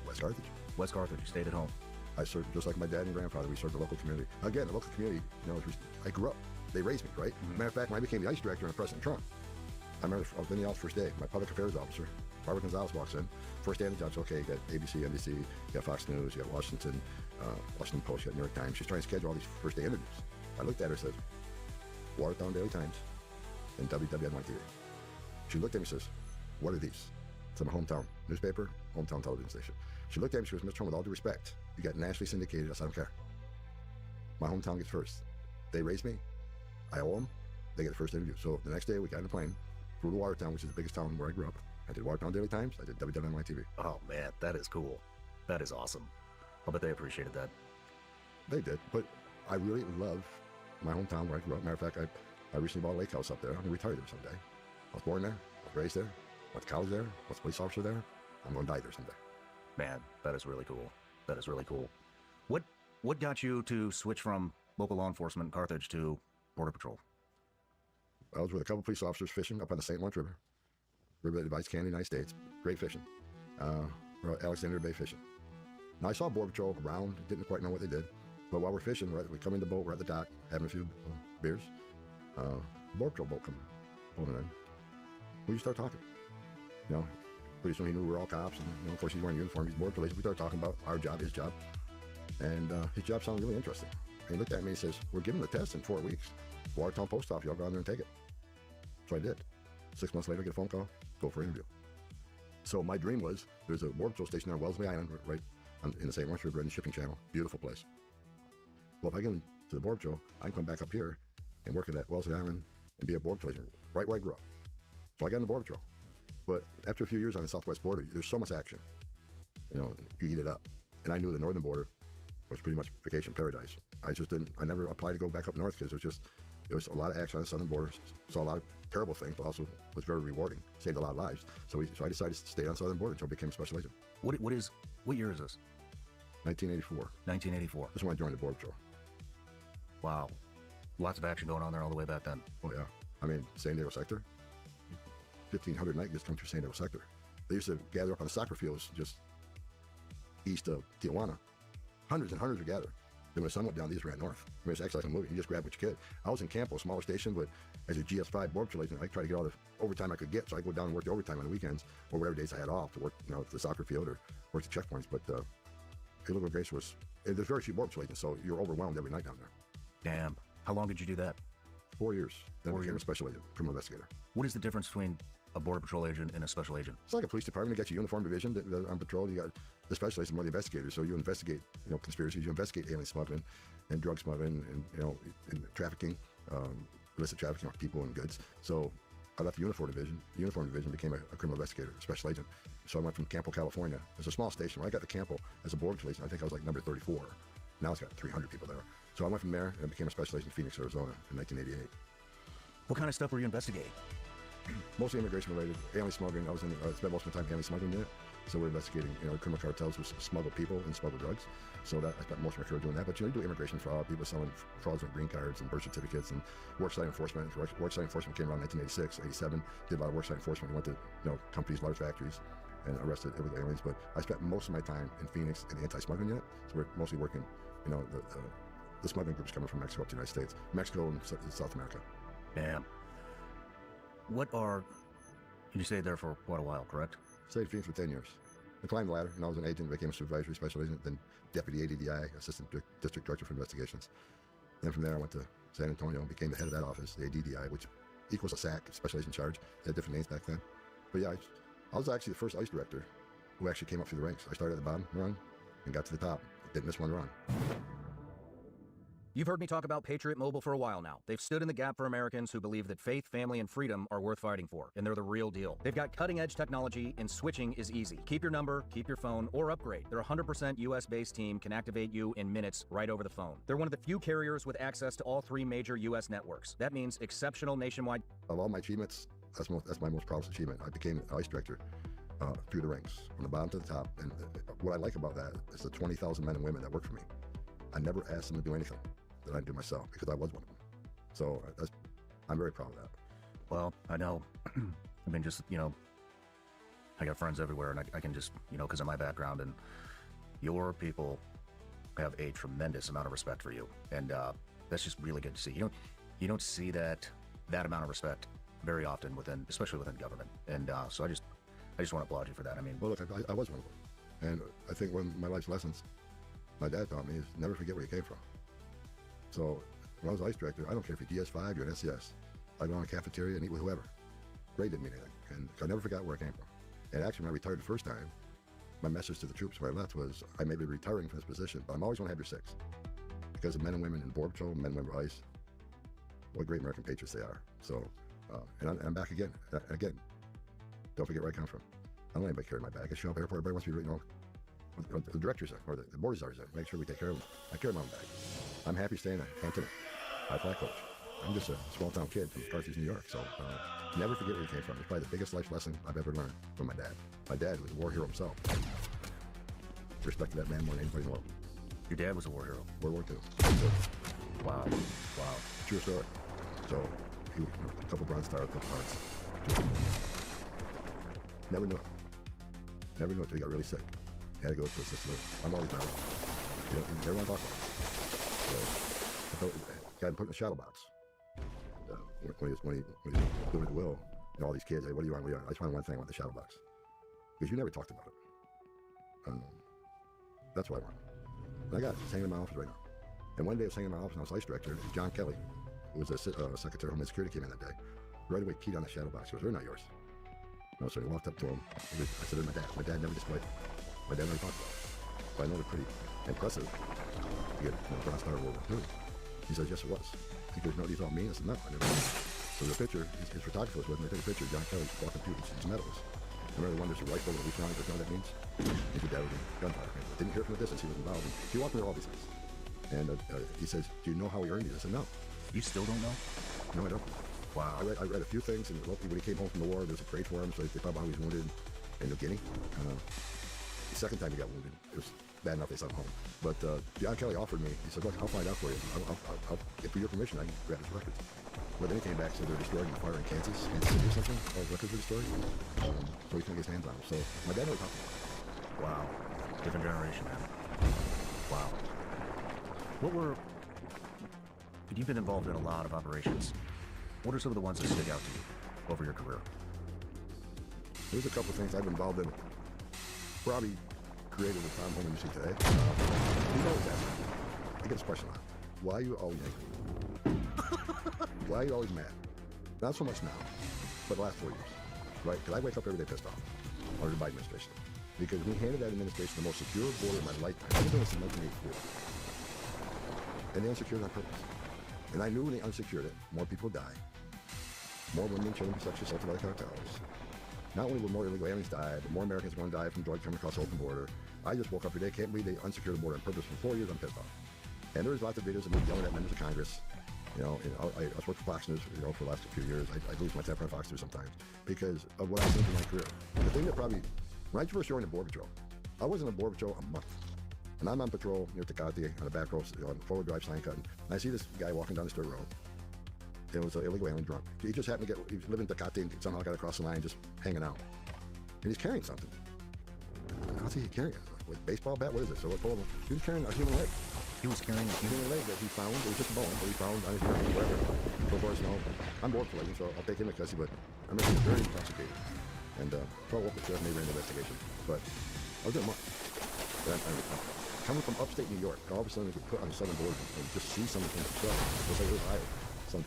West Carthage. West Carthage, you stayed at home. I served, just like my dad and grandfather, we served the local community. Again, the local community, you know, I grew up, they raised me, right? Matter of fact, when I became the ICE director under President Trump, I remember I was in the office first day, my public affairs officer, Barbara Gonzalez walks in, first day on the job, okay, you got ABC, NBC, you got Fox News, you got Washington Post, you got New York Times. She's trying to schedule all these first day interviews. I looked at her and said, Watertown Daily Times and WWNY-TV. She looked at me and says, what are these? It's my hometown newspaper, hometown television station. She looked at me, she goes, Mr. Trump, with all due respect, you got nationally syndicated. I said, I don't care. My hometown gets first. They raised me, I owe them, they get the first interview. So the next day we got in a plane, flew to Watertown, which is the biggest town where I grew up. I did Watertown Daily Times, I did WWNY-TV. Oh man, that is cool. That is awesome. I'll bet they appreciated that. They did, but I really love my hometown where I grew up. Matter of fact, I recently bought a lake house up there. I'm gonna retire there someday. I was born there, I was raised there, went to college there, was a police officer there. I'm gonna die there someday. Man, that is really cool. That is really cool. What got you to switch from local law enforcement in Carthage to Border Patrol? I was with a couple police officers fishing up on the St. Lawrence River that divides Canada and the United States. Great fishing. We're at Alexandria Bay fishing. Now I saw Border Patrol around, didn't quite know what they did, but while we're fishing, we come in the boat, we're at the dock, having a few beers. Border Patrol boat come pulling in. We start talking. You know, pretty soon he knew we were all cops, and you know, of course he's wearing a uniform, he's border police. We started talking about our job, his job, and his job sounded really interesting. And he looked at me and says, we're giving the test in 4 weeks. Watertown Post Office, y'all go out there and take it. So I did. 6 months later, I get a phone call, go for an interview. So my dream was, there's a Border Patrol station there on Wellesley Island, right in the St. Lawrence River, in the shipping channel. Beautiful place. Well, if I get into the Border Patrol, I can come back up here and work at that Wellesley Island and be a Border Patrol agent, right where I grew up. So I got in the Border Patrol. But after a few years on the southwest border, there's so much action. You know, you eat it up. And I knew the northern border was pretty much vacation paradise. I never applied to go back up north because it was just There was a lot of action on the southern border. Saw a lot of terrible things, but also was very rewarding. Saved a lot of lives. So I decided to stay on the southern border until I became a special agent. What year is this? 1984. 1984. That's when I joined the Border Patrol. Wow. Lots of action going on there all the way back then. Oh, yeah. I mean, San Diego sector. 1,500 night just come through San Diego sector. They used to gather up on the soccer fields just east of Tijuana. Hundreds and hundreds would gather. Then when the sun went down, these ran north. I mean, it's actually like a movie. You just grab what you could. I was in Campo, a smaller station, but as a GS5 Border Patrol agent, I tried to get all the overtime I could get. So I go down and work the overtime on the weekends or whatever days I had off to work, at the soccer field or work the checkpoints. But Illegal Grace was, there's very few Border Patrol agents, so you're overwhelmed every night down there. Damn. How long did you do that? 4 years. Then 4 I became years. a special agent, criminal investigator. What is the difference between a Border Patrol agent and a special agent? It's like a police department. You got your uniform division that on patrol. You got the special agents, more the investigators. So you investigate, conspiracies. You investigate alien smuggling and drug smuggling and trafficking, illicit trafficking of people and goods. So I left the uniform division. The uniform division became a criminal investigator, a special agent. So I went from Campo, California. It's a small station. When I got to Campo as a Border Patrol agent, I think I was like number 34. Now it's got 300 people there. So I went from there and became a special agent in Phoenix, Arizona in 1988. What kind of stuff were you investigating? Mostly immigration related, alien smuggling. I spent most of my time alien smuggling in it. So we're investigating, criminal cartels who smuggle people and smuggle drugs. So I spent most of my career doing that. But you do immigration fraud, people selling fraudulent green cards and birth certificates and worksite enforcement. Worksite enforcement came around 1986, 87. Did a lot of worksite enforcement. We went to companies, large factories, and arrested illegal aliens. But I spent most of my time in Phoenix in the anti-smuggling unit. So we're mostly working, the smuggling groups coming from Mexico up to the United States, Mexico and South America. Damn. You stayed there for quite a while, correct? Stayed in Phoenix for 10 years. I climbed the ladder, and I was an agent, became a supervisory special agent, then deputy ADDI, assistant district director for investigations. Then from there, I went to San Antonio and became the head of that office, the ADDI, which equals a SAC, special agent charge. They had different names back then. But yeah, I was actually the first ICE director who actually came up through the ranks. I started at the bottom run and got to the top. Didn't miss one run. You've heard me talk about Patriot Mobile for a while now. They've stood in the gap for Americans who believe that faith, family, and freedom are worth fighting for, and they're the real deal. They've got cutting-edge technology, and switching is easy. Keep your number, keep your phone, or upgrade. Their 100% US-based team can activate you in minutes right over the phone. They're one of the few carriers with access to all 3 major US networks. That means exceptional nationwide. Of all my achievements, that's my most proudest achievement. I became an ICE director through the ranks, from the bottom to the top. And what I like about that is the 20,000 men and women that work for me. I never asked them to do anything that I do myself because I was one of them. So I'm very proud of that. Well, I know. I mean, just, I got friends everywhere, and I can just, because of my background, and your people have a tremendous amount of respect for you. And that's just really good to see. You don't see that amount of respect very often especially within government. And so I just want to applaud you for that. I mean, well, look, I was one of them. And I think one of my life's lessons my dad taught me is never forget where you came from. So when I was ICE director, I don't care if you're DS5, you're an SCS. I'd go in a cafeteria and eat with whoever. Grade didn't mean anything. And I never forgot where I came from. And actually, when I retired the first time, my message to the troops when I left was, I may be retiring from this position, but I'm always going to have your 6. Because of men and women in Border Patrol, men and women of ICE, what great American patriots they are. So, and I'm back again. Again, don't forget where I come from. I don't let anybody carry my bag. I show up at airport, everybody wants me to, the directors or the board czars make sure we take care of them. I carry my own bag. I'm happy staying at Canton, high flag coach. I'm just a small town kid from Carthage, New York. So never forget where you came from. It's probably the biggest life lesson I've ever learned from my dad. My dad was a war hero himself. Respected that man more than anybody in the world. Your dad was a war hero. World War II. Wow. True story. So he was a couple Bronze Stars, a couple hearts. Never knew it. Never knew it until he got really sick. Had to go to assisted living. I'm always married. You never want to talk about it. So I thought, got him put in the shadow box. When he was doing his will, and all these kids, hey, what do you want? I just want one thing, I want the shadow box. Because you never talked about it. That's what I want. And I got it. It's hanging in my office right now. And one day I was hanging in my office and I was ICE director, and John Kelly, who was the Secretary of Homeland Security, came in that day. Right away, keyed on the shadow box. He goes, they're not yours. No, so I walked up to him. I said, they're my dad. My dad never displayed it. My dad never talked about it. So I know they're pretty impressive. You get Bronze Star World War II. He says, yes, it was. He goes, no, these all mean? I said, no, I never did. So the picture, his photographer was with me. I took a picture of John Kelly walking through these medals. Remember the one there's a rifle that reached around, you know what that means? His dad was a gunfire. I didn't hear from the distance, he was involved. He walked me through all these things. And he says, do you know how he earned these? I said, no. You still don't know? No, I don't. Wow. I read a few things, and when he came home from the war, there was a parade for him, so they found out he was wounded in New Guinea. The second time he got wounded, it was bad enough they sent him home. But John Kelly offered me, he said, look, I'll find out for you. I'll get for your permission, I can grab his records. But then he came back and said they're destroying the fire in Kansas City or something. All the records were destroyed. So he couldn't get his hands on them. So my dad never talked to me. Wow. Different generation, man. Wow. You've been involved in a lot of operations. What are some of the ones that stick out to you over your career? There's a couple of things I've been involved in. Probably created with Tom Holman you see today. He knows that. I get this question a lot. Why are you always angry? Why are you always mad? Not so much now, but the last 4 years, right? Because I wake up every day pissed off under the Biden administration. Because we handed that administration the most secure border of my lifetime. I've been doing this in 1984. And they unsecured it on purpose. And I knew when they unsecured it, more people die. More women and children were sexually assaulted by the cartels. Not only will more illegal aliens die, but more Americans are going to die from drugs coming across the open border. I just woke up today, can't believe they unsecured the border on purpose. For 4 years, I'm pissed off. And there's lots of videos of me yelling at members of Congress. You know, I worked for Fox News, for the last few years. I lose my temper on Fox News sometimes because of what I've seen in my career. The thing that probably, when I first joined the Border Patrol, I was in the Border Patrol a month. And I'm on patrol near Tecate on the back road, on forward drive sign cutting. And I see this guy walking down the dirt road. It was an illegal alien drunk. He just happened to he was living in Tecate and somehow got across the line just hanging out. And he's carrying something. How's he carrying it? With a baseball bat? What is it? So I told him, he was carrying a human leg. He was carrying a human leg that he found. It was just a bone that he found on his person, whatever. So of course, I'm bored for so I'll take him to custody, but I remember he was very intoxicated. And probably up the sheriff, maybe ran an investigation. But I was in a month. Coming from upstate New York, and all of a sudden we could put on the southern border and just see something from themselves. It was like it was Iowa.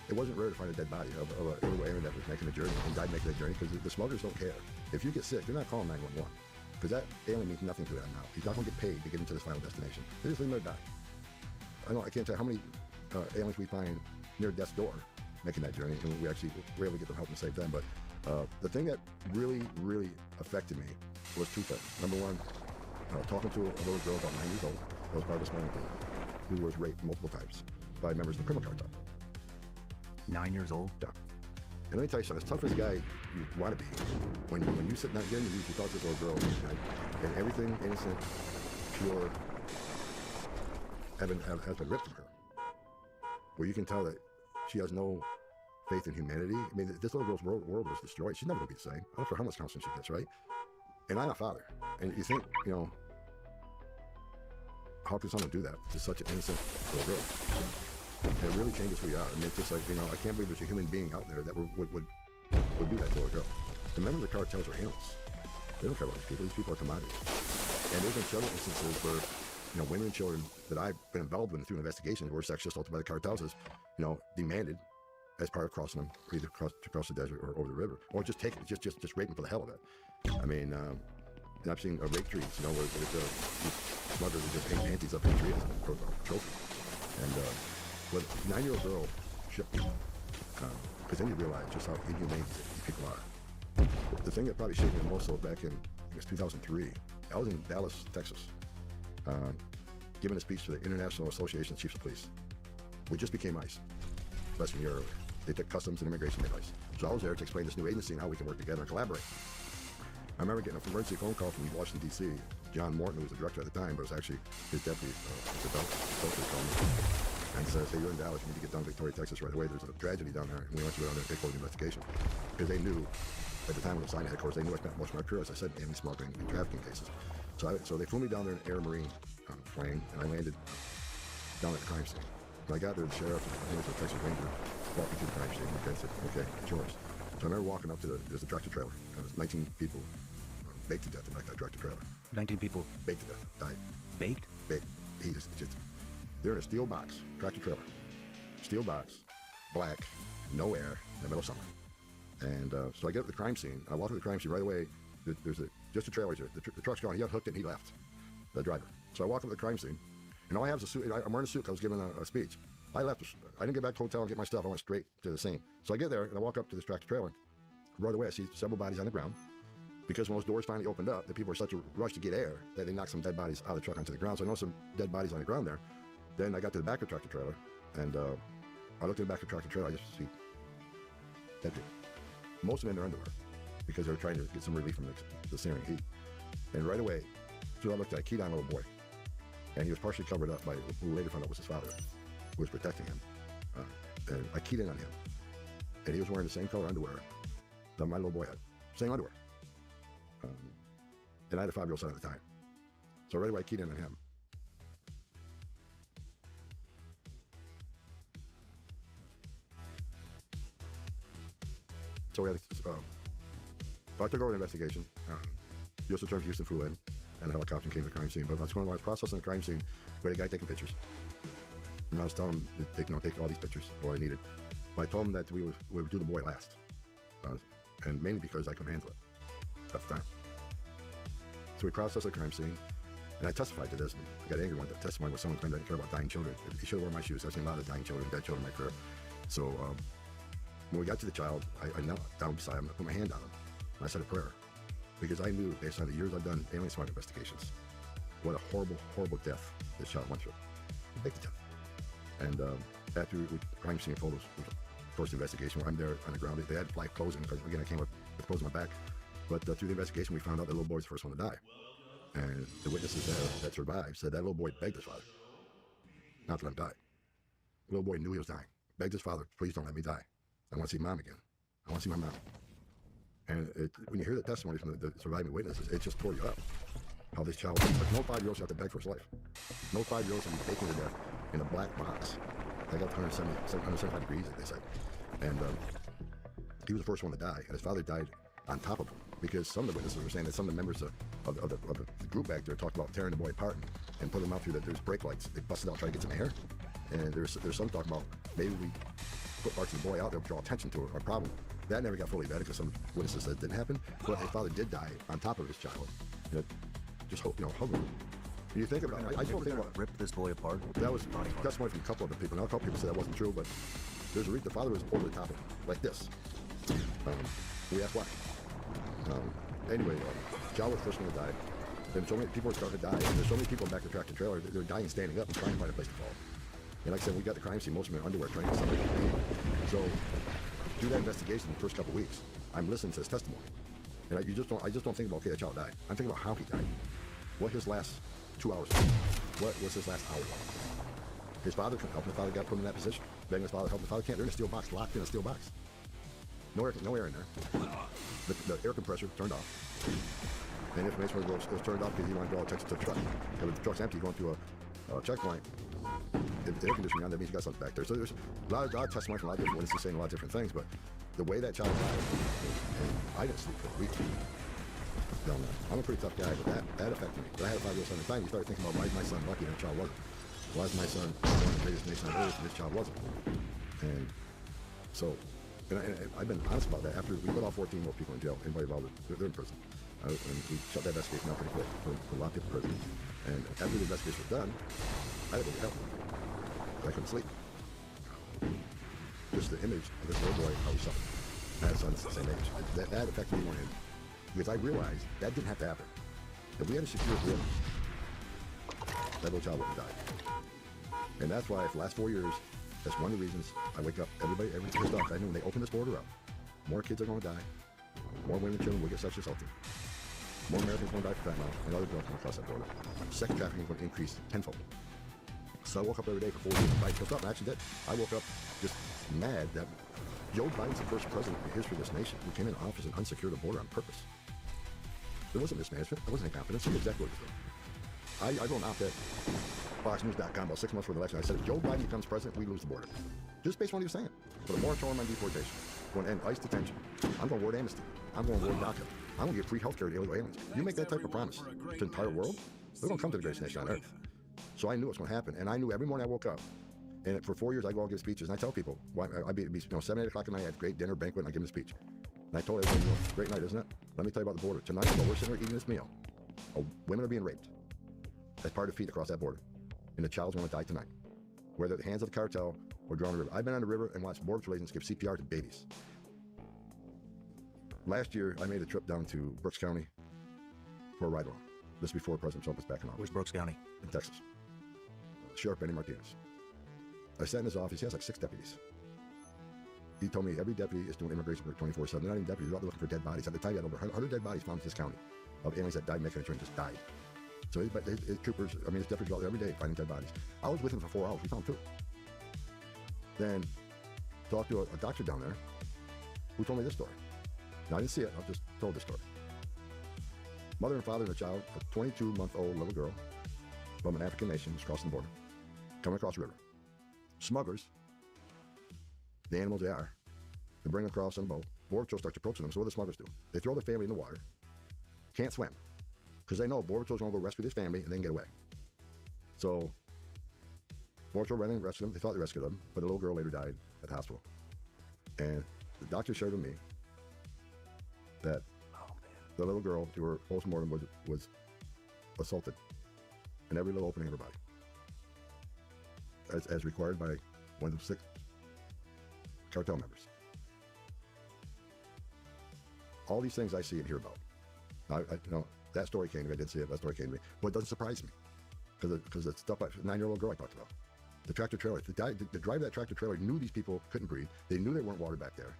It wasn't rare to find a dead body of an illegal alien that was making a journey and died making that journey because the smugglers don't care. If you get sick, they're not calling 911 because that alien means nothing to them now. He's not going to get paid to get into this final destination. They just leave him there to die. I can't tell you how many aliens we find near death's door making that journey, and we actually rarely get them help and save them. But the thing that really, really affected me was two things. Number one, talking to a little girl about 9 years old that was part of the smuggling team, who was raped multiple times by members of the criminal cartel. 9 years old? Yeah. And let me tell you something, as tough as a guy you want to be, when you sit down again, you talk to this little girl, and everything innocent, pure, has been ripped from her. Where you can tell that she has no faith in humanity. I mean, this little girl's world was destroyed. She's never going to be the same. I don't care how much counseling she gets, right? And I'm a father. And you think, how can someone do that to such an innocent little girl? And it really changes who we are. I mean, it's just like, I can't believe there's a human being out there that would do that to a girl. Remember, the cartels are animals. They don't care about these people. These people are commodities. And there's been several instances where, women and children that I've been involved with through investigations were sexually assaulted by the cartels as, demanded as part of crossing them, either across the desert or over the river, or just take it, just rape them for the hell of it. I mean, and I've seen rape trees, where these smugglers are just hang panties up in trees for a trophy. And with a 9-year-old girl shipped me, because then you realize just how inhumane these people are. The thing that probably shaped me the most was back in, I guess, 2003. I was in Dallas, Texas, giving a speech to the International Association of Chiefs of Police. We just became ICE less than a year earlier. They took customs and immigration made ICE. So I was there to explain this new agency and how we can work together and collaborate. I remember getting an emergency phone call from Washington, D.C. John Morton, who was the director at the time, but was actually his deputy, Mr. Belcher, called me and said, hey, you're in Dallas, you need to get down to Victoria, Texas right away. There's a tragedy down there, and we want you to go down there and take over the investigation. Because they knew, at the time when I was assigned to headquarters, they knew I spent most of my career, as I said, in smuggling and trafficking cases. So they flew me down there in an Air Marine plane, and I landed down at the crime scene. When I got there, the sheriff, I think it was the Texas Ranger, walked me to the crime scene, and said, okay, it's yours. So I remember walking up to there's a tractor trailer, and there was 19 people baked to death in that tractor trailer. 19 people? Baked to death, died. Baked? Baked. They're in a steel box, tractor trailer. Steel box, black, no air, in the middle of summer. And so I get up to the crime scene. I walk to the crime scene right away. There's just a trailer here. The truck's gone. He unhooked it and he left, the driver. So I walk up to the crime scene, and all I have is a suit. I'm wearing a suit because I was giving a speech. I left. I didn't get back to the hotel and get my stuff. I went straight to the scene. So I get there and I walk up to this tractor trailer. Right away, I see several bodies on the ground. Because when those doors finally opened up, the people were such a rush to get air that they knocked some dead bodies out of the truck onto the ground. So I know some dead bodies on the ground there. Then I got to the back of the tractor trailer, and I looked in the back of the tractor trailer, I just see dead people. Most of them in their underwear because they were trying to get some relief from the searing heat. And right away, so I looked at, I keyed on a little boy. And he was partially covered up by who we later found out was his father, who was protecting him. And I keyed in on him. And he was wearing the same color underwear that my little boy had. Same underwear. And I had a 5-year-old son at the time. So right away, I keyed in on him. So we had, so I took over the investigation. U.S. Attorney Houston flew in, and a helicopter came to the crime scene. But that's when I was processing the crime scene, we had a guy taking pictures. And I was telling him to take all these pictures, all I needed. But I told him that we would do the boy last. And mainly because I couldn't handle it at the time. So we processed the crime scene, and I testified to this. And I got angry when the testimony was someone claimed I didn't care about dying children. He should have worn my shoes. I've seen a lot of dying children, dead children in my career. So when we got to the child, I knelt down beside him, I put my hand on him, and I said a prayer. Because I knew, based on the years I've done alien smart investigations, what a horrible, horrible death this child went through. A big death. And after the crime scene photos, first investigation, where I'm there on the ground, they had life closing, because again, I came up with clothes on my back. But through the investigation, we found out the little boy was the first one to die. And the witnesses that survived said that little boy begged his father not to let him die. The little boy knew he was dying. Begged his father, please don't let me die. I want to see mom again. I want to see my mom. And when you hear the testimony from the surviving witnesses, it just tore you up. How this child, like no 5-year-old should have to beg for his life. No 5-year-old should be taken to death in a black box. They got 175 degrees, they said. And he was the first one to die, and his father died on top of him. Because some of the witnesses were saying that some of the members of the group back there talked about tearing the boy apart and putting him out through there's brake lights. They busted out trying to get some air. And there's some talk about maybe we put parts of the boy out there to draw attention to our problem. That never got fully vetted because some witnesses said it didn't happen. But his father did die on top of his child. And it just hug him. When you think about it, I don't think about ripped this boy apart. That was testimony from a couple of the people. Now a couple people said that wasn't true, but there's a reason. The father was over the top of him, like this. We asked why. Anyway, John was the first one to die. And so many people were starting to die. And there's so many people back in the tractor trailer, they're dying standing up and trying to find a place to fall. And like I said, we got the crime scene, most of them in underwear, trying to get somebody to pay. So through that investigation, the first couple of weeks, I'm listening to his testimony. And I just don't think about, okay, that child died. I'm thinking about how he died. What his last 2 hours were. What was his last hour like? His father couldn't help him. His father got put in that position. Begging his father to help. His father can't. They're in a steel box, locked in a steel box. No air in there. The air compressor turned off. And information was turned off because he wanted to draw attention to the truck. And when the truck's empty, going through a checkpoint. The air conditioning on, that means you got something back there. So there's a lot of testimony from a lot of different witnesses saying a lot of different things, but the way that child died, and I didn't sleep for a week. I'm a pretty tough guy, but that affected me. But I had a 5-year-old son at the time. You started thinking about, why is my son lucky and the child wasn't? Why is my son one of the greatest nation on earth and this child wasn't? And so, and I've been honest about that. After we put all 14 more people in jail, anybody involved, they're in prison. And we shut that investigation down pretty quick for a lot of people in prison. And after the investigation was done, I had to go to hell. I couldn't sleep. Just the image of this little boy, how he suffered. I had sons the same age. That affected me more than him. Because I realized that didn't have to happen. If we had a secure border, that little child wouldn't have died. And that's why for the last 4 years, that's one of the reasons I wake up every pissed off. I knew when they open this border up, more kids are going to die, more women and children will get sexually assaulted, more Americans are going to die for fentanyl, and other drugs going to cross that border. Sex trafficking is going to increase tenfold. So I woke up every day for 4 years and I woke up, and actually I woke up just mad that Joe Biden's the first president in the history of this nation who came into office and unsecured the border on purpose. There wasn't mismanagement. There wasn't incompetence. He knew exactly what he was doing. I wrote an op-ed, FoxNews.com, about 6 months before the election. I said, if Joe Biden becomes president, we lose the border. Just based on what he was saying. Put a moratorium on deportation. We're going to end ICE detention. I'm going to word amnesty. I'm going to word DACA. I'm going to give free health care to illegal aliens. You make that type of promise to the entire world, they're going to come to the greatest nation on earth. So I knew what was going to happen. And I knew every morning I woke up. And for 4 years, I go out and give speeches. And I tell people, I'd be 7, 8 o'clock at night, I had a great dinner, banquet, and I give them a speech. And I told everybody, great night, isn't it? Let me tell you about the border. Tonight, while we're sitting there eating this meal, women are being raped as part of feet across that border. And the child's going to die tonight, whether at the hands of the cartel or drawn on the river. I've been on the river and watched Border Patrol agents give CPR to babies. Last year, I made a trip down to Brooks County for a ride-along. This is before President Trump was back in office. Where's Brooks County? In Texas. Sheriff Benny Martinez. I sat in his office. He has like 6 deputies. He told me every deputy is doing immigration work 24/7. They're not even deputies. They're out there looking for dead bodies. At the time, he had over 100 dead bodies found in this county of aliens that died making a train, just died. So his troopers, his deputies were out there every day finding dead bodies. I was with him for 4 hours. We found 2. Then talked to a doctor down there who told me this story. Now, I didn't see it. I just told this story. Mother and father and a child, a 22-month-old little girl from an African nation is crossing the border, coming across the river. Smugglers, the animals they are, they bring them across on a boat. Border Patrol starts approaching them. So what do the smugglers do? They throw the family in the water. Can't swim because they know Border Patrol's going to go rescue this family and then get away. So Border Patrol ran in and rescued them. They thought they rescued them, but the little girl later died at the hospital. And the doctor shared with me that the little girl, through her postmortem, was assaulted in every little opening of her body, as required by one of the 6 cartel members. All these things I see and hear about. That story came to me. I did see it. That story came to me. But it doesn't surprise me because it's stuff like the 9-year-old girl I talked about. The tractor trailer. The driver of that tractor trailer knew these people couldn't breathe. They knew there weren't water back there.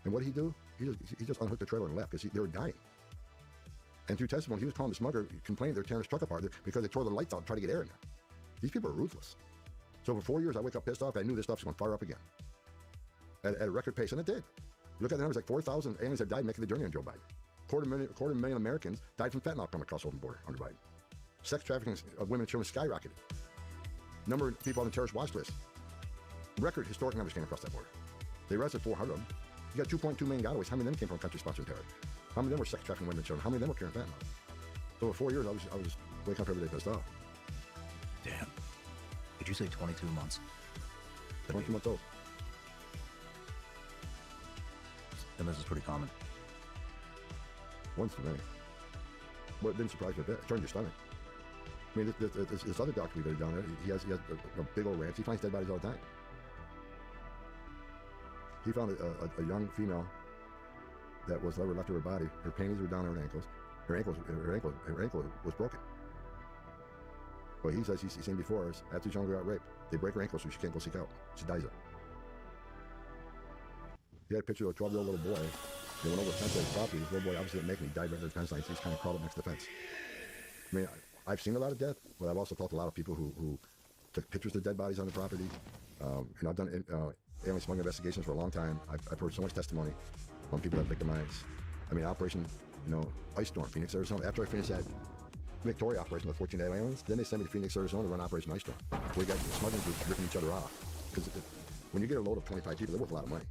And what did he do? He just unhooked the trailer and left because they were dying. And through testimony, he was calling the smuggler, complaining they're tearing his truck apart because they tore the lights out and tried to get air in there. These people are ruthless. So for 4 years, I wake up pissed off. I knew this stuff's going to fire up again at a record pace, and it did. Look at the numbers, like 4,000 aliens that died making the journey on Joe Biden. Quarter million Americans died from fentanyl coming across the open border under Biden. Sex trafficking of women and children skyrocketed. Number of people on the terrorist watch list. Record historic numbers came across that border. They arrested 400 of them. You got 2.2 million gotaways. How many of them came from countries sponsoring terror? How many of them were sex trafficking women and children? How many of them were carrying fentanyl? So for 4 years, I was waking up every day pissed off. Damn. Did you say 22 months? 22 months old. And this is pretty common. Once too many. But it didn't surprise me a bit. It turned your stomach. I mean, this other doctor we got down there, he has a big old ranch. He finds dead bodies all the time. He found a young female that was never left of her body. Her panties were down to her ankles. Her ankle was broken. But he says he's seen before us, after this young girl got raped, they break her ankle so she can't go seek help. She dies there. He had a picture of a 12-year-old little boy. They went over the fence of his property. This little boy obviously didn't make it. He died right near the fence line. So he's kind of crawled up next to the fence. I mean, I've seen a lot of death, but I've also talked to a lot of people who took pictures of dead bodies on the property. And I've done alien smuggling investigations for a long time. I've heard so much testimony from people that victimized. I mean, Operation, Ice Storm, Phoenix, Arizona. After I finished that Victoria operation with 14 aliens, then they sent me to Phoenix, Arizona to run Operation Ice Storm. We got smugglers groups ripping each other off. Because when you get a load of 25 people, they're worth a lot of money.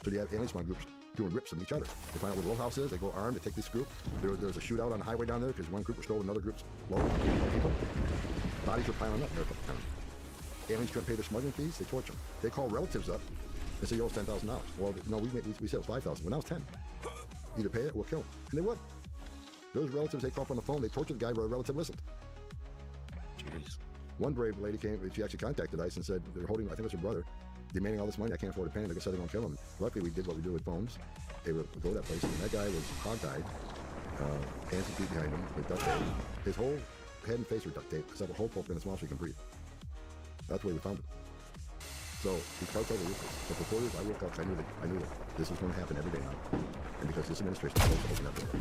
So you have alien smuggling groups doing rips of each other. They find out where the load house is, they go armed, they take this group. There's a shootout on the highway down there because one group was stolen another group's load of people. Bodies were piling up there a couple times. Aliens couldn't pay their smuggling fees, they torture them. They call relatives up and say, you owe us $10,000. Well, no, we said it was $5,000. Well, now it's 10. Either pay it or we'll kill them. And they would. Those relatives, they call up on the phone, they tortured the guy where a relative listened. Jeez. One brave lady came, she actually contacted ICE and said, they're holding, I think it was her brother, demanding all this money, I can't afford to pay him, they said they're going to kill him. Luckily, we did what we do with phones. They would go to that place, and that guy was hog-tied, hands and feet behind him, with duct tape. His whole head and face were duct tape, except a whole pulp in his mouth so he can breathe. That's the way we found him. So, these cartels are ruthless. So for 4 years, I woke up, I knew that this was going to happen every day now. And because this administration is supposed to open that door.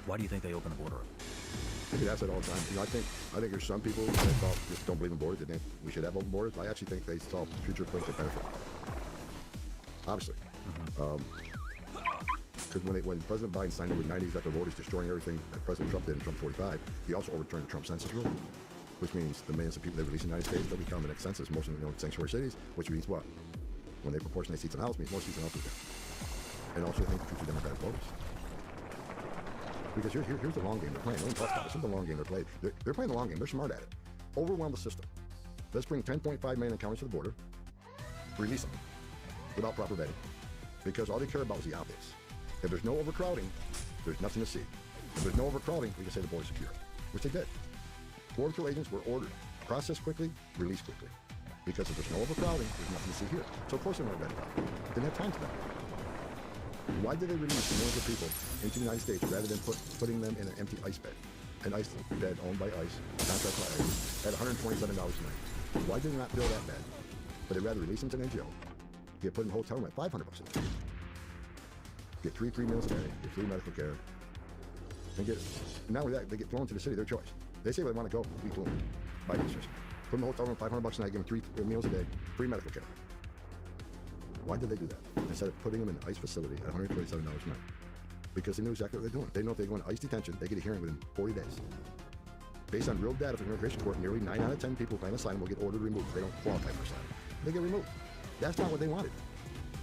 Why do you think they open the border up? I think that's it all the time. I think there's some people that just don't believe in borders. They think we should have open borders. I actually think they solve future political benefit. Obviously. Because when President Biden signed over 90 executive orders destroying everything that President Trump did in Trump 45, he also overturned the Trump census rule, which means the millions of people they release in the United States, they'll become the next census, most of them sanctuary cities, which means what? When they proportionate seats in the House, means more seats in the House. And also I think the future Democratic voters. Because here's the long game they're playing. No one talks about this. This is the long game they're playing. They're playing the long game. They're smart at it. Overwhelm the system. Let's bring 10.5 million encounters to the border. Release them without proper vetting. Because all they care about is the obvious. If there's no overcrowding, there's nothing to see. If there's no overcrowding, we can say the border's secure, which they did. Border Patrol agents were ordered. Process quickly, release quickly. Because if there's no overcrowding, there's nothing to see here. So of course they weren't vetted out. Didn't have time for that. Why did they release millions of people into the United States rather than putting them in an empty ICE bed? An ICE bed owned by ICE, contract by ICE, at $127 a night. Why did they not fill that bed? But they'd rather release them to an NGO, get put in a hotel room at $500 a day. Get 3 free meals a day, get free medical care, and not only that, they get flown to the city, their choice. They say they want to go, we flew them by administration. Put them in a hotel room, $500 a night, give them 3 meals a day, free medical care. Why did they do that? Instead of putting them in an ICE facility at $147 a night. Because they knew exactly what they're doing. They know if they go into ICE detention, they get a hearing within 40 days. Based on real data from the immigration court, nearly 9 out of 10 people who claim asylum will get ordered removed if they don't qualify for asylum. They get removed. That's not what they wanted.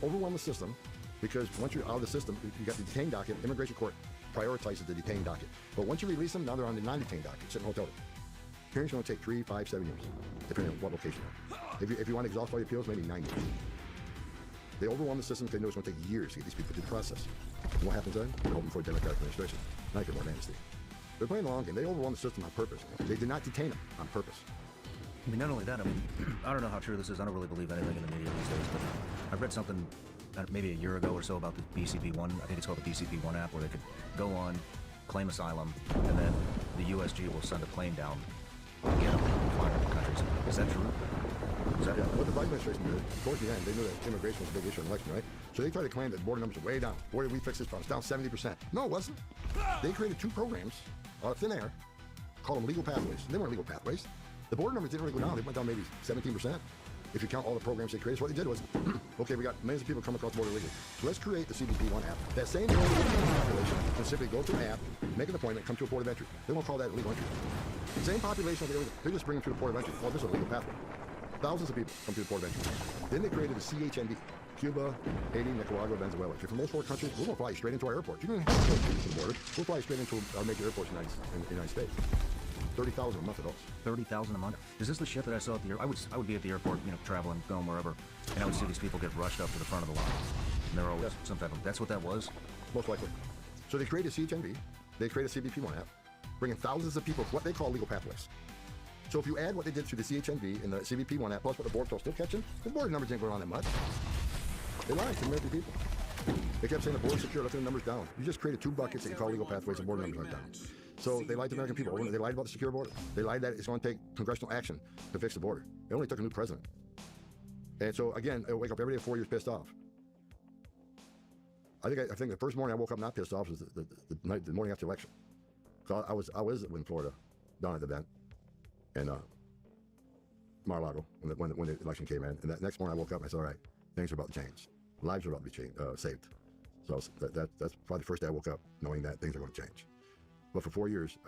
Overwhelm the system, because once you're out of the system, you got the detained docket. Immigration court prioritizes the detained docket. But once you release them, now they're on the non-detained docket, sitting in a hotel room. Hearings are going to take 3, 5, 7 years, depending on what location you're in. If you want to exhaust all your appeals, maybe 9 years. They overwhelm the system because they know it's going to take years to get these people through the process. And what happens then? They're hoping for a Democratic administration. Now you get more amnesty. They're playing the long game. They overwhelm the system on purpose. They did not detain them on purpose. I mean, not only that, I mean, I don't know how true this is. I don't really believe anything in the media these days, but I read something maybe a year ago or so about the BCP-1, I think it's called the BCP-1 app, where they could go on, claim asylum, and then the USG will send a plane down to get them and fly them to countries. Is that true? Yeah, what the Biden administration did, towards the end, they knew that immigration was a big issue in the election, right? So they tried to claim that border numbers are way down. Boy, we fixed this problem. It's down 70%. No, it wasn't. They created 2 programs out of thin air, called them legal pathways. They weren't legal pathways. The border numbers didn't really go down. They went down maybe 17%. If you count all the programs they created. So what they did was, okay, we got millions of people coming across the border illegally. So let's create the CBP-1 app. That same population can simply go to an app, make an appointment, come to a port of entry. They won't call that illegal entry. Same population, they just bring them to the port of entry. Well, this is a legal pathway. Thousands of people come to the port of entry. Then they created the CHND. Cuba, Haiti, Nicaragua, Venezuela. If you're from those 4 countries, we're going to fly you straight into our airport. You don't even have to go to the border. We'll fly you straight into our major airports in the United States. 30,000 a month of those. 30,000 a month. Is this the shit that I saw at the airport? I would be at the airport, you know, traveling, going wherever, and I would see these people get rushed up to the front of the line. And they're always some type of. That's what that was. Most likely. So they created CHNB. They created a CBP-1 app, bringing thousands of people what they call legal pathways. So if you add what they did through the CHNB and the CBP-1 app, plus what the Border Patrol still catching, the border numbers didn't go around that much. They lied to the American people. They kept saying the border's secure, looking the numbers down. You just created 2 buckets that you call legal pathways and border numbers went down. So they lied to the American people. They lied about the secure border. They lied that it's going to take congressional action to fix the border. It only took a new president. And so again, I wake up every day 4 years pissed off. I think the first morning I woke up not pissed off was the morning after the election. So I was in Florida, down at the event, and Mar-a-Lago when the election came in. And that next morning I woke up and I said, all right, things are about to change. Lives are about to be saved. So that's probably the first day I woke up knowing that things are going to change. But for 4 years,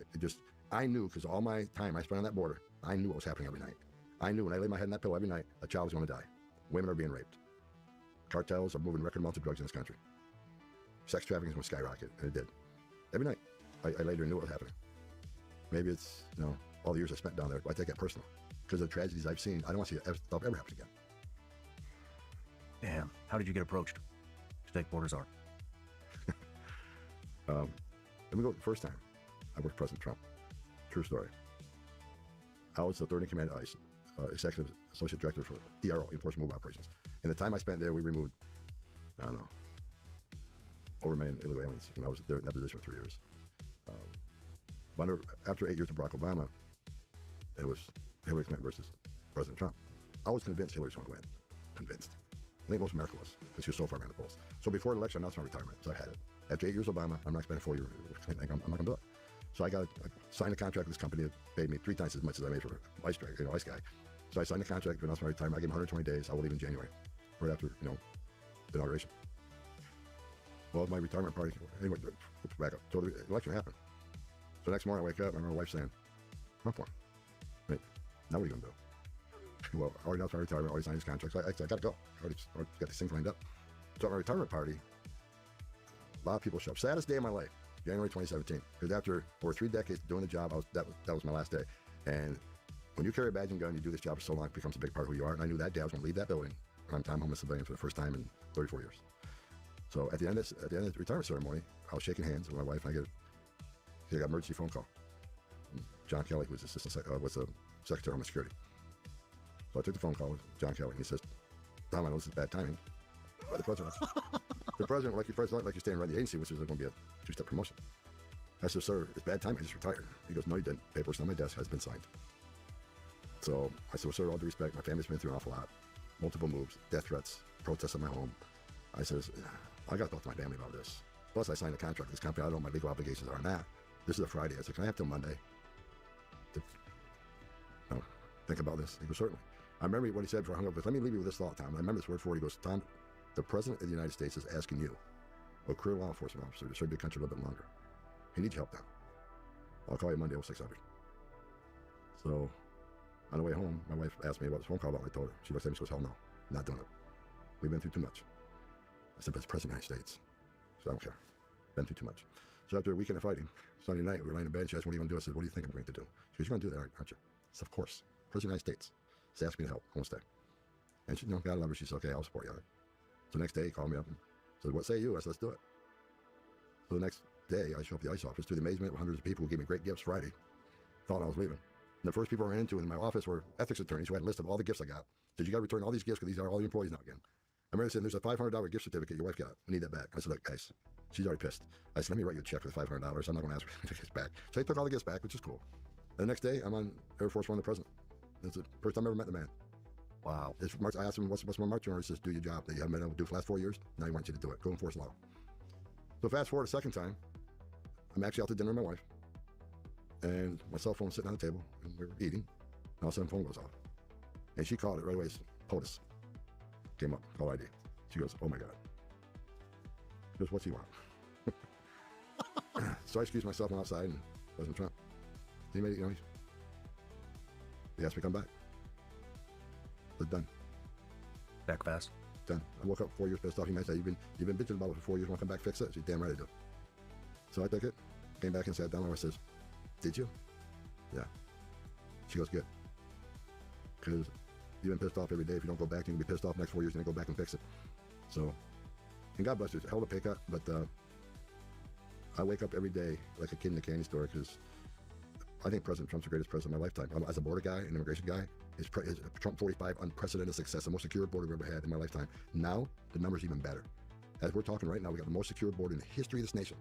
I knew, because all my time I spent on that border, I knew what was happening every night. I knew when I laid my head in that pillow every night, a child was going to die. Women are being raped. Cartels are moving record amounts of drugs in this country. Sex trafficking is going to skyrocket, and it did. Every night, I laid there and knew what was happening. Maybe it's, all the years I spent down there, but I take that personal. Because of the tragedies I've seen, I don't want to see that stuff ever happen again. Damn. How did you get approached to take borders are? Let me go the first time I worked for President Trump. True story. I was the third in command of ICE, Executive Associate Director for ERO, Enforcement Move Operations. In the time I spent there, we removed, I don't know, over a million illegal aliens. And I was there in that position for 3 years. But after 8 years of Barack Obama, it was Hillary Clinton versus President Trump. I was convinced Hillary was going to win. Convinced. I think most America was, because she was so far behind the polls. So before the election, I announced my retirement, so I had it. After 8 years of Obama, I'm not spending 4 years. I'm not going to do it. So I signed a contract with this company that paid me 3 times as much as I made for Ice Guy. So I signed the contract, announced my retirement. I gave him 120 days. I will leave in January, right after, the inauguration. Well, my retirement party, anyway, back up. So the election happened. So next morning I wake up, and my wife's saying, "Run for him." Right? Now what are you going to do? Well, I already announced my retirement, already signed his contract, so I got to go. I already got these things lined up. So at my retirement party, a lot of people show up. Saddest day of my life, January 2017. Because after over 3 decades doing the job, that was my last day. And when you carry a badge and gun, you do this job for so long, it becomes a big part of who you are. And I knew that day I was going to leave that building, and I'm homeless civilian for the first time in 34 years. So at the end of the retirement ceremony, I was shaking hands with my wife, and I got an emergency phone call. John Kelly, who was the Secretary of Homeland Security. So I took the phone call with John Kelly, and he says, "Tom, I know this is bad timing, but the president, like you're staying around the agency, which is going to be a 2-step promotion." I said, "Sir, it's bad timing. I just retired." He goes, "No, you didn't. Paperwork on my desk has been signed." So I said, "Well, sir, all due respect, my family's been through an awful lot. Multiple moves, death threats, protests at my home. I says, I got to talk to my family about this. Plus, I signed a contract with this company. I don't know what my legal obligations are on that. This is a Friday. I said, can I have till Monday to think about this? He goes, certainly. I remember what he said before I hung up with. Let me leave you with this thought, Tom. I remember this word for it. He goes, Tom, the President of the United States is asking you, a career law enforcement officer, to serve your country a little bit longer. He needs your help now. I'll call you Monday at 600. So, on the way home, my wife asked me about this phone call. I told her. She looked at me and goes, hell no, not doing it. We've been through too much. I said, but it's the President of the United States. So I don't care. Been through too much. So after a weekend of fighting, Sunday night, we were laying in bed. She asked, what are you going to do? I said, what do you think I'm going to do? She goes, you're going to do that, aren't you? I said, of course. President of the United States. She's asked me to help. I won't stay. And she, God love her. She said, okay, I'll support you on it. So the next day, he called me up and said, what say you? I said, let's do it. So the next day, I show up at the ICE office to the amazement of hundreds of people who gave me great gifts Friday. Thought I was leaving. And the first people I ran into in my office were ethics attorneys who had a list of all the gifts I got. Said, you got to return all these gifts because these are all your employees now again. I remember saying, there's a $500 gift certificate your wife got. I need that back. I said, look, guys, she's already pissed. I said, let me write you a check for the $500. I'm not going to ask her to take it back. So they took all the gifts back, which is cool. And the next day, I'm on Air Force One, the president. That's the first time I ever met the man. Wow. I asked him, what's my marching order? He says, do your job that you haven't been able to do for the last 4 years. Now he wants you to do it. Go enforce law. So fast forward a second time, I'm actually out to dinner with my wife. And my cell phone's sitting on the table, and we were eating. And all of a sudden, the phone goes off. And she called it right away. POTUS. Came up, call ID. She goes, oh my God. She goes, what's he want? So I excused myself, went outside, and President Trump. He made it, he asked me to come back. It's done. Back fast. Done. I woke up 4 years pissed off. He might say, you've been bitching about it for 4 years. Want to come back fix it? She's damn right I do. So I took it, came back and sat down. My wife says, did you? Yeah. She goes, good. Because you've been pissed off every day. If you don't go back, you're going to be pissed off next 4 years. You're going to go back and fix it. So, and God bless you. It's a hell of a pay cut, but I wake up every day like a kid in a candy store because I think President Trump's the greatest president of my lifetime. As a border guy, an immigration guy, is Trump 45 unprecedented success, the most secure border we've ever had in my lifetime. Now, the number's even better. As we're talking right now, we got the most secure border in the history of this nation.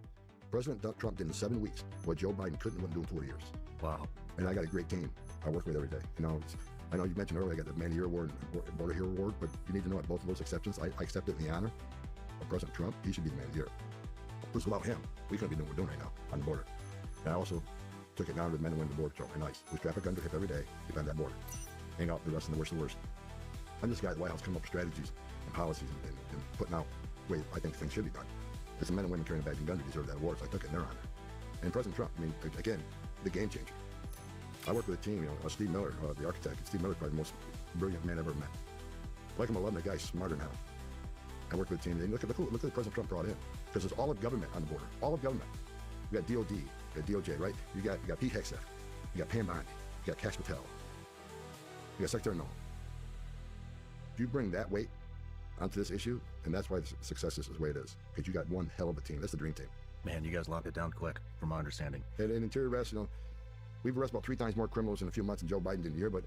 President Trump did in 7 weeks what Joe Biden wouldn't do in 40 years. Wow. And I got a great team I work with every day. I know you mentioned earlier I got the Man of the Year Award and Border Hero Award, but you need to know at both of those exceptions, I accept it in the honor of President Trump. He should be the Man of the Year. Because without him, we couldn't be doing what we're doing right now on the border. And I also took it down to the men and women of the border patrol and ICE. We strap a gun to hip every day, defend that border. Hang out the rest of the worst. I'm this guy at the White House coming up with strategies and policies and putting out ways I think things should be done. It's the men and women carrying a badge and gun who deserve that award, so I took it in their honor. And President Trump, again, the game changer. I work with a team, Steve Miller, the architect. Steve Miller's probably the most brilliant man I've ever met. Like him, I love him, the guy's smarter than hell. I work with a team, and look at the President Trump brought in, because there's all of government on the border, all of government. You got DOD, you got DOJ, right? You got Pete Hegseth, you got Pam Bondi, you got Cash Patel, you got Secretary Null. If you bring that weight onto this issue, and that's why the success is the way it is, because you got one hell of a team. That's the dream team. Man, you guys locked it down quick, from my understanding. And in interior arrests, we've arrested about 3 times more criminals in a few months than Joe Biden did in a year, but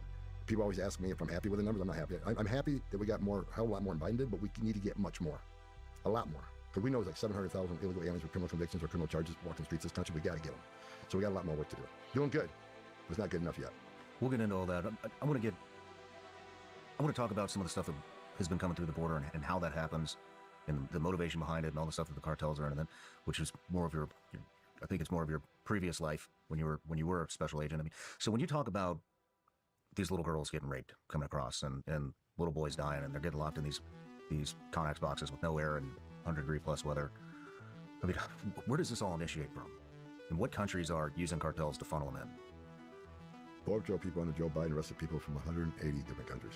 people always ask me if I'm happy with the numbers. I'm not happy. I'm happy that we got a hell of a lot more than Biden did, but we need to get much more. A lot more. Because we know there's like 700,000 illegal aliens with criminal convictions or criminal charges walking the streets of this country. We got to get them. So we got a lot more work to do. Doing good, but it's not good enough yet. We'll get into all that. I want to talk about some of the stuff that has been coming through the border and how that happens and the motivation behind it and all the stuff that the cartels are in, which is more of I think it's more of your previous life when you were a special agent. So when you talk about these little girls getting raped coming across and little boys dying and they're getting locked in these Connex boxes with no air and 100-degree plus weather, where does this all initiate from? And what countries are using cartels to funnel them in? Border Patrol people under Joe Biden arrested people from 180 different countries.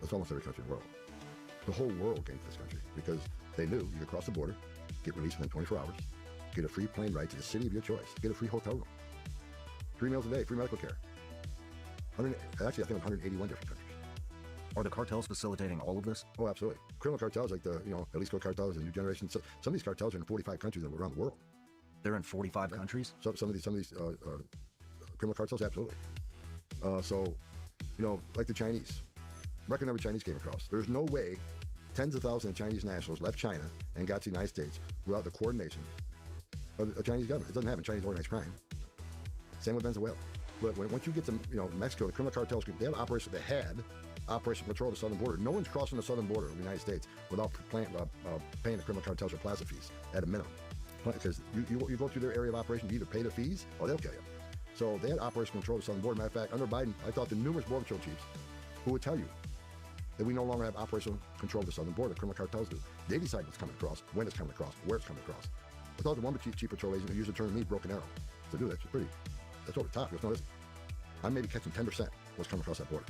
That's almost every country in the world. The whole world came to this country because they knew you could cross the border, get released within 24 hours, get a free plane ride to the city of your choice, get a free hotel room, 3 meals a day, free medical care. Actually, I think it was 181 different countries. Are the cartels facilitating all of this? Oh, absolutely. Criminal cartels like the Jalisco cartels and New Generation. Some of these cartels are in 45 countries around the world. They're in 45 countries? Some of these criminal cartels, absolutely. Like the Chinese. Record number of Chinese came across. There's no way tens of thousands of Chinese nationals left China and got to the United States without the coordination of the Chinese government. It doesn't happen. Chinese organized crime. Same with Venezuela. But once you get to Mexico, the criminal cartels, they have operations they had operational control of the southern border. No one's crossing the southern border of the United States without paying the criminal cartels or plaza fees at a minimum. Because you go through their area of operation, you either pay the fees or they'll kill you. So they had operational control of the southern border. Matter of fact, under Biden, I talked to numerous border patrol chiefs who would tell you that we no longer have operational control of the southern border. Criminal cartels do. They decide what's coming across, when it's coming across, where it's coming across. I talked to one chief patrol agent who used the term to me, broken arrow. So, dude, that's over the top. He goes, no, listen, I'm maybe catching 10% what's coming across that border.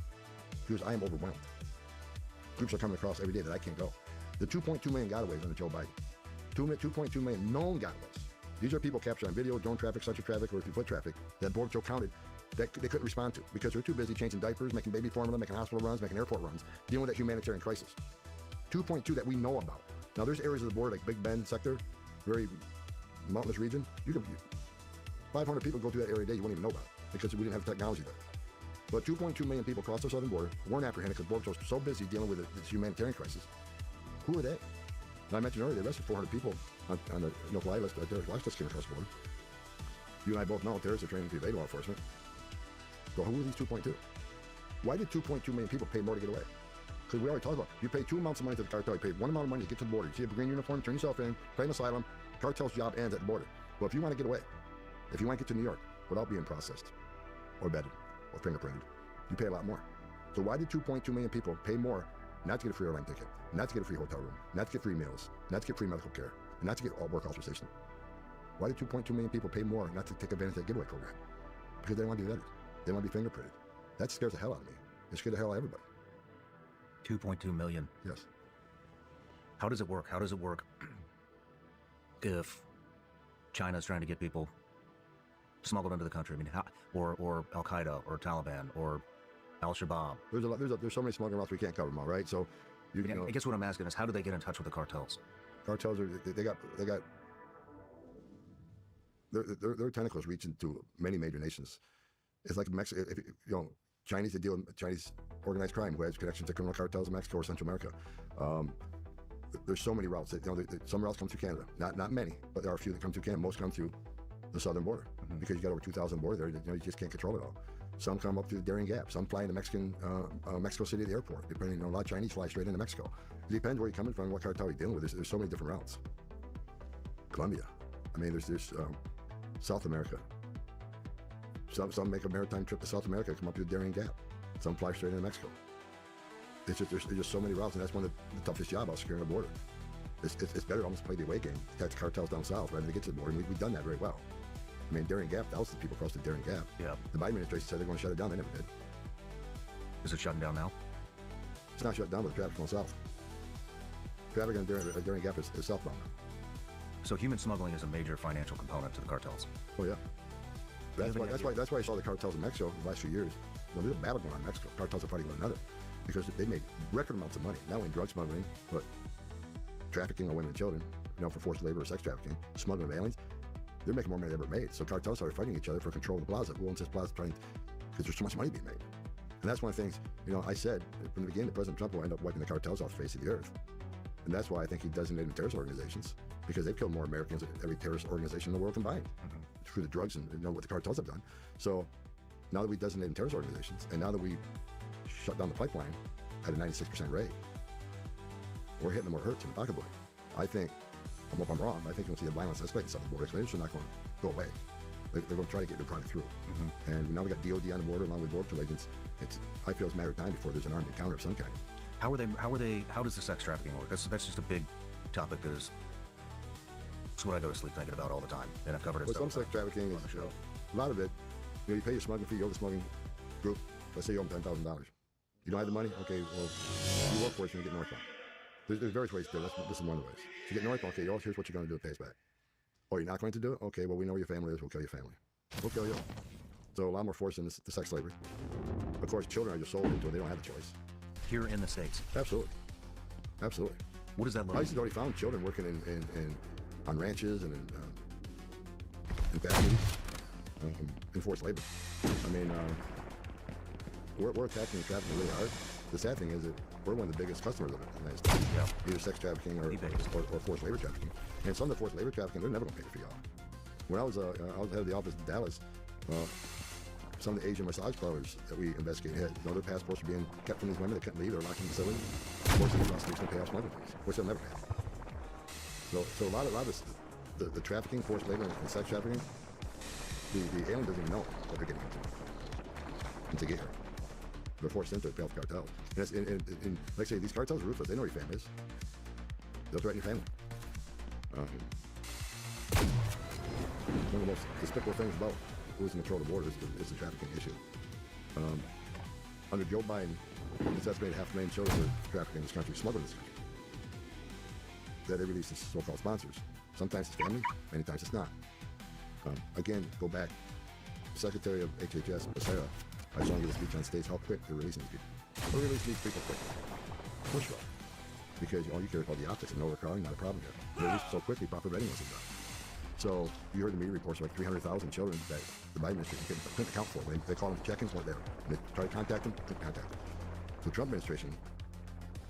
Because I am overwhelmed. Groups are coming across every day that I can't go. The 2.2 million gotaways under Joe Biden. 2.2 million known gotaways. These are people captured on video, drone traffic, sensor traffic, or foot traffic that Border Patrol counted that they couldn't respond to because they're too busy changing diapers, making baby formula, making hospital runs, making airport runs, dealing with that humanitarian crisis. 2.2 that we know about. Now, there's areas of the border like Big Bend sector, very mountainous region. 500 people go through that area a day, you wouldn't even know about it because we didn't have the technology there. But 2.2 million people crossed the southern border, weren't apprehended because Border Patrol was so busy dealing with this humanitarian crisis. Who are they? And I mentioned earlier, they arrested 400 people on the no-fly list. Their watch list came across the border. You and I both know terrorists are trained to evade law enforcement. So who are these 2.2? Why did 2.2 million people pay more to get away? Because we already talked about you pay two amounts of money to the cartel. You pay one amount of money to get to the border. You see a green uniform, turn yourself in, claim asylum. Cartel's job ends at the border. Well, if you want to get away, if you want to get to New York without being processed or vetted or fingerprinted, you pay a lot more. So why did 2.2 million people pay more not to get a free airline ticket, not to get a free hotel room, not to get free meals, not to get free medical care, and not to get work authorization? Why did 2.2 million people pay more not to take advantage of that giveaway program? Because they want to be vetted. They want to be fingerprinted. That scares the hell out of me. It scares the hell out of everybody. 2.2 million. Yes. How does it work? How does it work if China's trying to get people smuggled into the country? I mean, or Al Qaeda or Taliban or Al Shabaab? There's so many smuggling routes we can't cover them all, right? So, I guess what I'm asking is, how do they get in touch with the cartels? Cartels they got their tentacles reach into many major nations. It's like Mexico. Chinese, they deal with Chinese organized crime who has connections to criminal cartels in Mexico or Central America. There's so many routes. Some routes come through Canada. Not many, but there are a few that come through Canada. Most come through the southern border because you got over 2,000 border there. You just can't control it all. Some come up through the Darien Gap. Some fly into Mexico City at the airport. Depending, a lot of Chinese fly straight into Mexico. It depends where you're coming from, what cartel you're dealing with. There's so many different routes. Colombia. I mean, there's South America. Some make a maritime trip to South America, come up to the Darien Gap. Some fly straight into Mexico. There's just so many routes, and that's one of the toughest jobs about securing the border. It's better to almost play the away game, attack the cartels down south rather than get to the border, and we've done that very well. I mean, Darien Gap, thousands of people crossed the Darien Gap. Yeah. The Biden administration said they're going to shut it down. They never did. Is it shutting down now? It's not shut down, but the traffic's going south. Traffic on Darien Gap is southbound. So human smuggling is a major financial component to the cartels. Oh yeah. That's why I saw the cartels in Mexico the last few years. There's a battle going on in Mexico. Cartels are fighting one another because they made record amounts of money, not only drug smuggling, but trafficking of women and children, for forced labor or sex trafficking, smuggling of aliens. They're making more money than they ever made. So cartels started fighting each other for control of the plaza. Who owns this plaza? Because there's so much money being made. And that's one of the things, I said from the beginning that President Trump will end up wiping the cartels off the face of the earth. And that's why I think he designated them terrorist organizations, because they've killed more Americans than every terrorist organization in the world combined through the drugs and what the cartels have done. So now that we designate them terrorist organizations, and now that we shut down the pipeline at a 96% rate, we're hitting them where it hurts in the pocketbook. I think, I hope I'm wrong, I think you'll see the violence escalate in southern border. They're not going to go away. They're going to try to get their product through. And now we got DOD on the border along with border patrol agents. I feel it's a matter of time before there's an armed encounter of some kind. How does the sex trafficking work? That's just a big topic it's what I go to sleep thinking about all the time, and I've covered it. Well, some sex trafficking is, a lot of it, you pay your smuggling fee, you go to the smuggling group, let's say you owe them $10,000. You don't have the money? Okay, well, you work for it, you're going to get northbound. There's various ways to do it. This is one of the ways. To get northbound, okay, here's what you're going to do to pay us back. Oh, you're not going to do it? Okay, well, we know where your family is, we'll kill your family. We'll kill you. So a lot more force in the sex slavery. Of course, children are just sold into it, they don't have a choice. Here in the States? Absolutely. Absolutely. What does that look like? ISIS already found children working on ranches and in factories, in forced labor. I mean, we're attacking the trafficking really hard. The sad thing is that we're one of the biggest customers of it in the United States. Yeah. Either sex trafficking or forced labor trafficking. And some of the forced labor trafficking, they're never going to pay the fee off. When I was head of the office in Dallas, some of the Asian massage parlors that we investigate had their passports were being kept from these women. They couldn't leave. They were locked in the facility. Forcing them across the streets and pay off smuggling fees, which they'll never pay. So a lot of this, the trafficking, forced labor, and sex trafficking, the alien doesn't even know what they're getting into to get here. They're forced into it, pay off cartels. And like I say, these cartels are ruthless. They know where your family is. They'll threaten your family. One of the most despicable things about losing control of the border is the trafficking issue. Under Joe Biden, it's estimated 500,000 children are trafficked in this country, smuggled in this country. That they release as so-called sponsors. Sometimes it's family, many times it's not. Again, go back. Secretary of HHS, Becerra, I saw him give a speech on stage how quick they're releasing these people. They're releasing these people quickly. For sure. Because all you care about the optics and overcrowding, not a problem here. They're released so quickly, proper vetting wasn't done. So you heard the media reports like 300,000 children that the Biden administration couldn't account for. They called them check-ins, weren't there. And they tried to contact them, couldn't contact them. So Trump administration,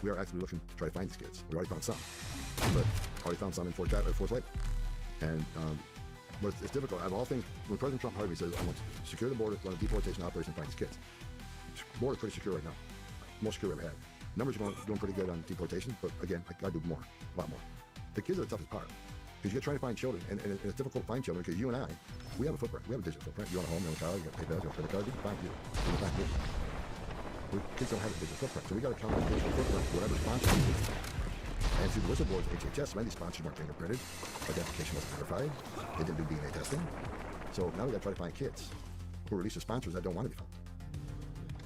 we are actually looking to try to find these kids. We already found some, but already found some in forced labor. And but it's difficult. Out of all things, when President Trump hired me, he says, I want to secure the border, run a deportation operation, and find these kids. The border's pretty secure right now. Most secure we've ever had. Numbers are doing pretty good on deportation, but again, I gotta do more, a lot more. The kids are the toughest part. Because you're trying to find children, and it's difficult to find children because you and I, we have a footprint. We have a digital footprint. You own a home, you own a car, you got to pay bills, you got to pay the card, we can find you. We can find you. Kids don't have a digital footprint, so we got to count on the digital footprint, whatever sponsor you do. And through the whistleblowers at HHS, many of these sponsors weren't fingerprinted, identification wasn't verified, they didn't do DNA testing. So now we got to try to find kids who release the sponsors that don't want to be found.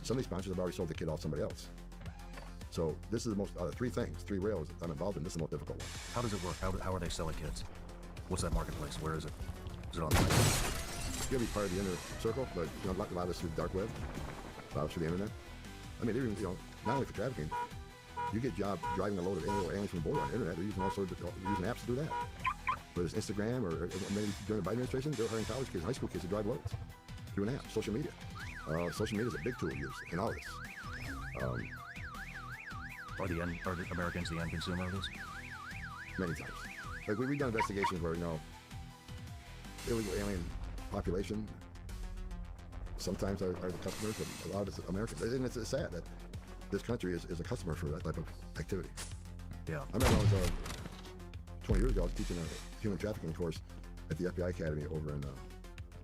Some of these sponsors have already sold the kid off to somebody else. So this is the most, out of three rails I'm involved in, this is the most difficult one. How does it work? How are they selling kids? What's that marketplace? Where is it? Is it on the site? You gotta be part of the inner circle, but a lot of us through the dark web, a lot of us through the internet. I mean, even, not only for trafficking, you get job driving a load of aliens from the border on the internet. They're using using apps to do that. Whether it's Instagram or maybe during the Biden administration, they're hiring college kids, high school kids to drive loads through an app. Social media. Social media is a big tool to use in all this. Are the Americans the end consumer of this? Many times. Like we've done investigations where, illegal alien population sometimes are the customers, but a lot of it's Americans. And it's sad that this country is a customer for that type of activity. Yeah. I remember I was 20 years ago, I was teaching a human trafficking course at the FBI Academy over in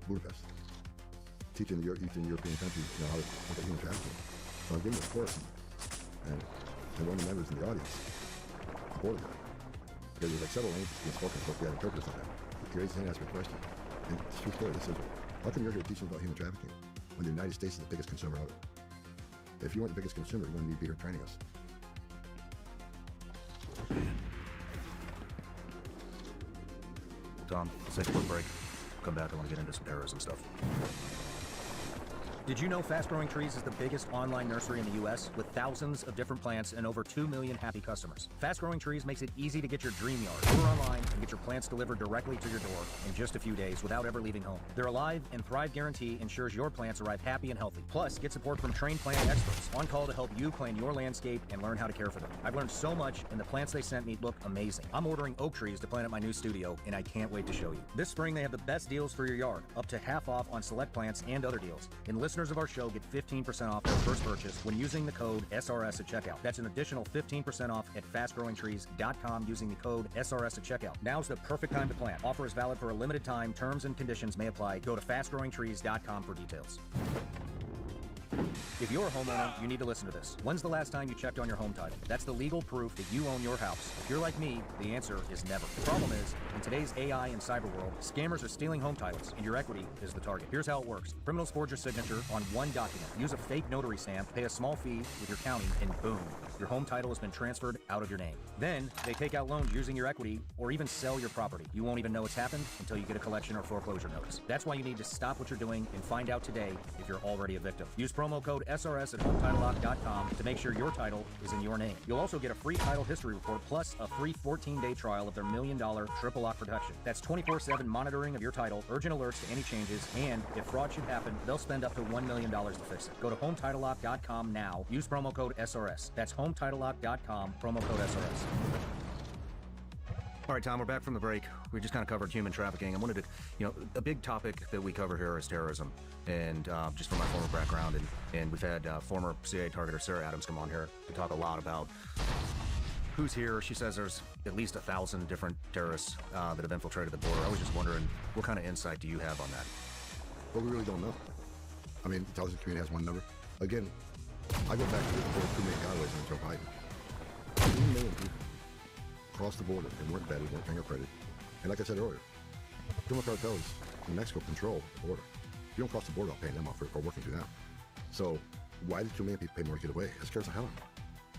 Budapest, teaching the Eastern European countries how to look at human trafficking. So I'm giving this course, and one of the members in the audience reported that. Because there's like several languages being spoken, so we had interpreters on that. He raised his hand and asked me a question. And it's a true story. This is, how come you're here teaching about human trafficking when the United States is the biggest consumer of it? If you weren't the biggest consumer, you wouldn't need to be here training us. Tom, let's take a quick break. Come back, I want to get into some terrorism stuff. Did you know Fast Growing Trees is the biggest online nursery in the U.S. with thousands of different plants and over 2 million happy customers? Fast Growing Trees makes it easy to get your dream yard. Order online and get your plants delivered directly to your door in just a few days without ever leaving home. Their Alive and Thrive guarantee ensures your plants arrive happy and healthy. Plus, get support from trained plant experts on call to help you plan your landscape and learn how to care for them. I've learned so much, and the plants they sent me look amazing. I'm ordering oak trees to plant at my new studio, and I can't wait to show you. This spring, they have the best deals for your yard, up to half off on select plants and other deals. And listeners of our show get 15% off their first purchase when using the code SRS at checkout. That's an additional 15% off at fastgrowingtrees.com using the code SRS at checkout. Now's the perfect time to plant. Offer is valid for a limited time. Terms and conditions may apply. Go to fastgrowingtrees.com for details. If you're a homeowner, you need to listen to this. When's the last time you checked on your home title? That's the legal proof that you own your house. If you're like me, the answer is never. The problem is, in today's AI and cyber world, scammers are stealing home titles, and your equity is the target. Here's how it works. Criminals forge your signature on one document. Use a fake notary stamp, pay a small fee with your county, and boom, your home title has been transferred out of your name. Then, they take out loans using your equity or even sell your property. You won't even know it's happened until you get a collection or foreclosure notice. That's why you need to stop what you're doing and find out today if you're already a victim. Use promo code SRS at HomeTitleLock.com to make sure your title is in your name. You'll also get a free title history report plus a free 14-day trial of their $1 million triple lock protection. That's 24/7 monitoring of your title, urgent alerts to any changes, and if fraud should happen, they'll spend up to $1 million to fix it. Go to HomeTitleLock.com now. Use promo code SRS. That's HomeTitleLock.com, promo code SRS. All right, Tom, we're back from the break. We just kind of covered human trafficking. I wanted to, a big topic that we cover here is terrorism. And just from my former background, and we've had former CIA targeter Sarah Adams come on here to talk a lot about who's here. She says there's at least 1,000 different terrorists that have infiltrated the border. I was just wondering, what kind of insight do you have on that? Well, we really don't know. I mean, the intelligence community has one number. Again, I go back to the 2 million gotaways in Joe Biden. 2 million people crossed the border and weren't vetted, weren't fingerprinted. And like I said earlier, criminal cartels in Mexico control the border. If you don't cross the border, I'll pay them off for working through them. So why did 2 million people pay more to get away? It scares the hell out of me.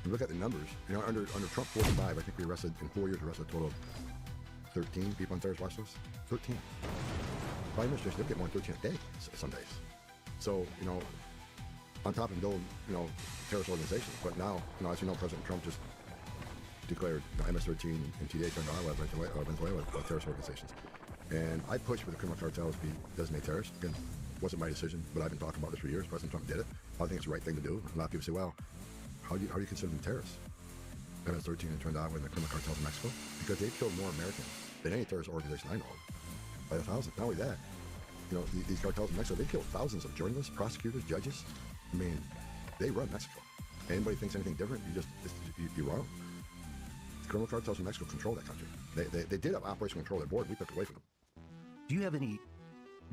You look at the numbers, under Trump 45, I think we arrested, in 4 years, we arrested a total of 13 people on terrorist watch lists. 13. By administration, they'll get more than 13 a day some days. So, on top of building, terrorist organizations. But now, as you know, President Trump just declared MS-13 and TGE turned Venezuela terrorist organizations. And I pushed for the criminal cartels to be designated terrorists. Again, wasn't my decision, but I've been talking about this for years. President Trump did it. I think it's the right thing to do. A lot of people say, well, how do you consider them terrorists? MS-13 and turned out when the criminal cartels in Mexico, because they killed more Americans than any terrorist organization I know of, by 1,000. Not only that, these cartels in Mexico, they killed thousands of journalists, prosecutors, judges. I mean, they run Mexico. Anybody thinks anything different, you're wrong. The criminal cartels in Mexico control that country. They did have operational control of their border. We took it away from them. Do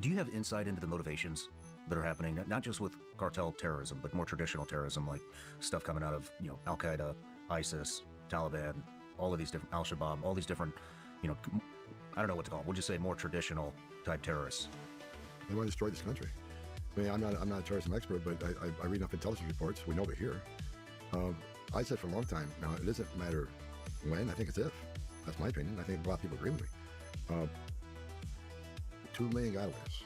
you have insight into the motivations that are happening, not just with cartel terrorism, but more traditional terrorism, like stuff coming out of, Al-Qaeda, ISIS, Taliban, all of these different, Al-Shabaab, all these different, I don't know what to call them. We'll just say more traditional type terrorists. They want to destroy this country. I mean, I'm not a terrorism expert, but I read enough intelligence reports. We know they're here. I said for a long time, now it doesn't matter when, I think it's if. That's my opinion. I think a lot of people agree with me. 2 million gotaways.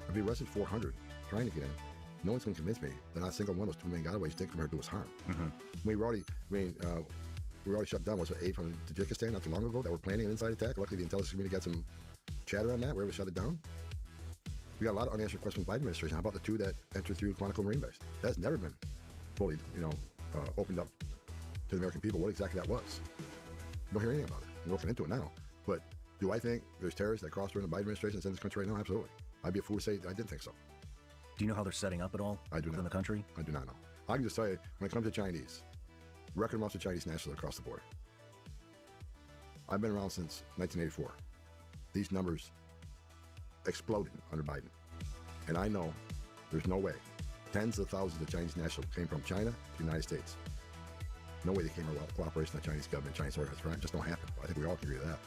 I've been arrested 400 trying to get in. No one's going to convince me that not a single one of those 2 million gotaways didn't come here to do us harm. Mm-hmm. We were already shut down. Was it 8 from Tajikistan not too long ago that were planning an inside attack? Luckily, the intelligence community got some chatter on that. We were able to shut it down. We got a lot of unanswered questions from the Biden administration. How about the 2 that entered through Quantico Marine Base? That's never been fully, opened up to the American people what exactly that was. We don't hear anything about it. We're looking into it now. But do I think there's terrorists that cross during the Biden administration that's in this country right now? Absolutely. I'd be a fool to say I didn't think so. Do you know how they're setting up at all? I do not. In the country? I do not know. I can just tell you, when it comes to Chinese, record amounts of Chinese nationals across the board. I've been around since 1984. These numbers exploded under Biden. And I know there's no way tens of thousands of Chinese nationals came from China to the United States. No way they came with cooperation with the Chinese government, Chinese organized crime. Just don't happen. I think we all can agree with that.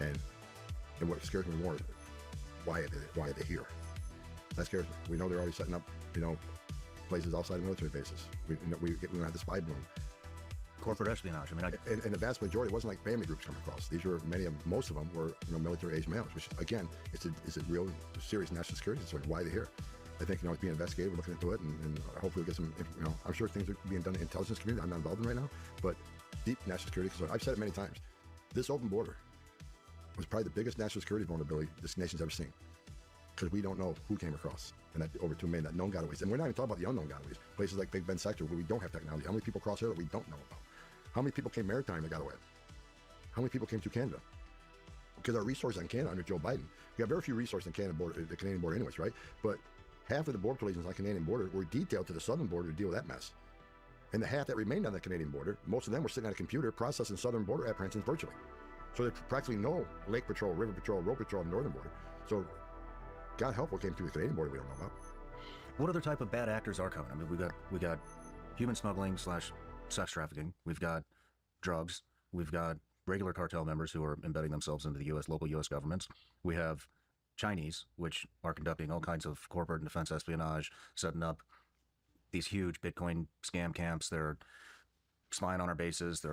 And what scares me more is why are they here? That scares me. We know they're already setting up, places outside of military bases. We don't have the spy boom. Corporate espionage. I mean, and the vast majority, it wasn't like family groups coming across. These were most of them were military age males, which again, it's a real serious national security concern. Why they're here? I think it's being investigated. We're looking into it, and hopefully we'll get some. I'm sure things are being done in the intelligence community. I'm not involved in right now, but deep national security concern. I've said it many times. This open border was probably the biggest national security vulnerability this nation's ever seen, because we don't know who came across, and that over 2 million that known gotaways. And we're not even talking about the unknown gotaways. Places like Big Bend sector where we don't have technology. How many people cross here that we don't know about? How many people came maritime that got away? How many people came through Canada? Because our resources on Canada under Joe Biden, we have very few resources on the Canadian border anyways, right? But half of the border patrol agents on the Canadian border were detailed to the southern border to deal with that mess. And the half that remained on the Canadian border, most of them were sitting at a computer processing southern border apprehensions virtually. So there's practically no lake patrol, river patrol, road patrol on the northern border. So God help what came through the Canadian border we don't know about. What other type of bad actors are coming? I mean, we got human smuggling / sex trafficking. We've got drugs. We've got regular cartel members who are embedding themselves into the local U.S. governments. We have Chinese, which are conducting all kinds of corporate and defense espionage, setting up these huge Bitcoin scam camps. They're spying on our bases.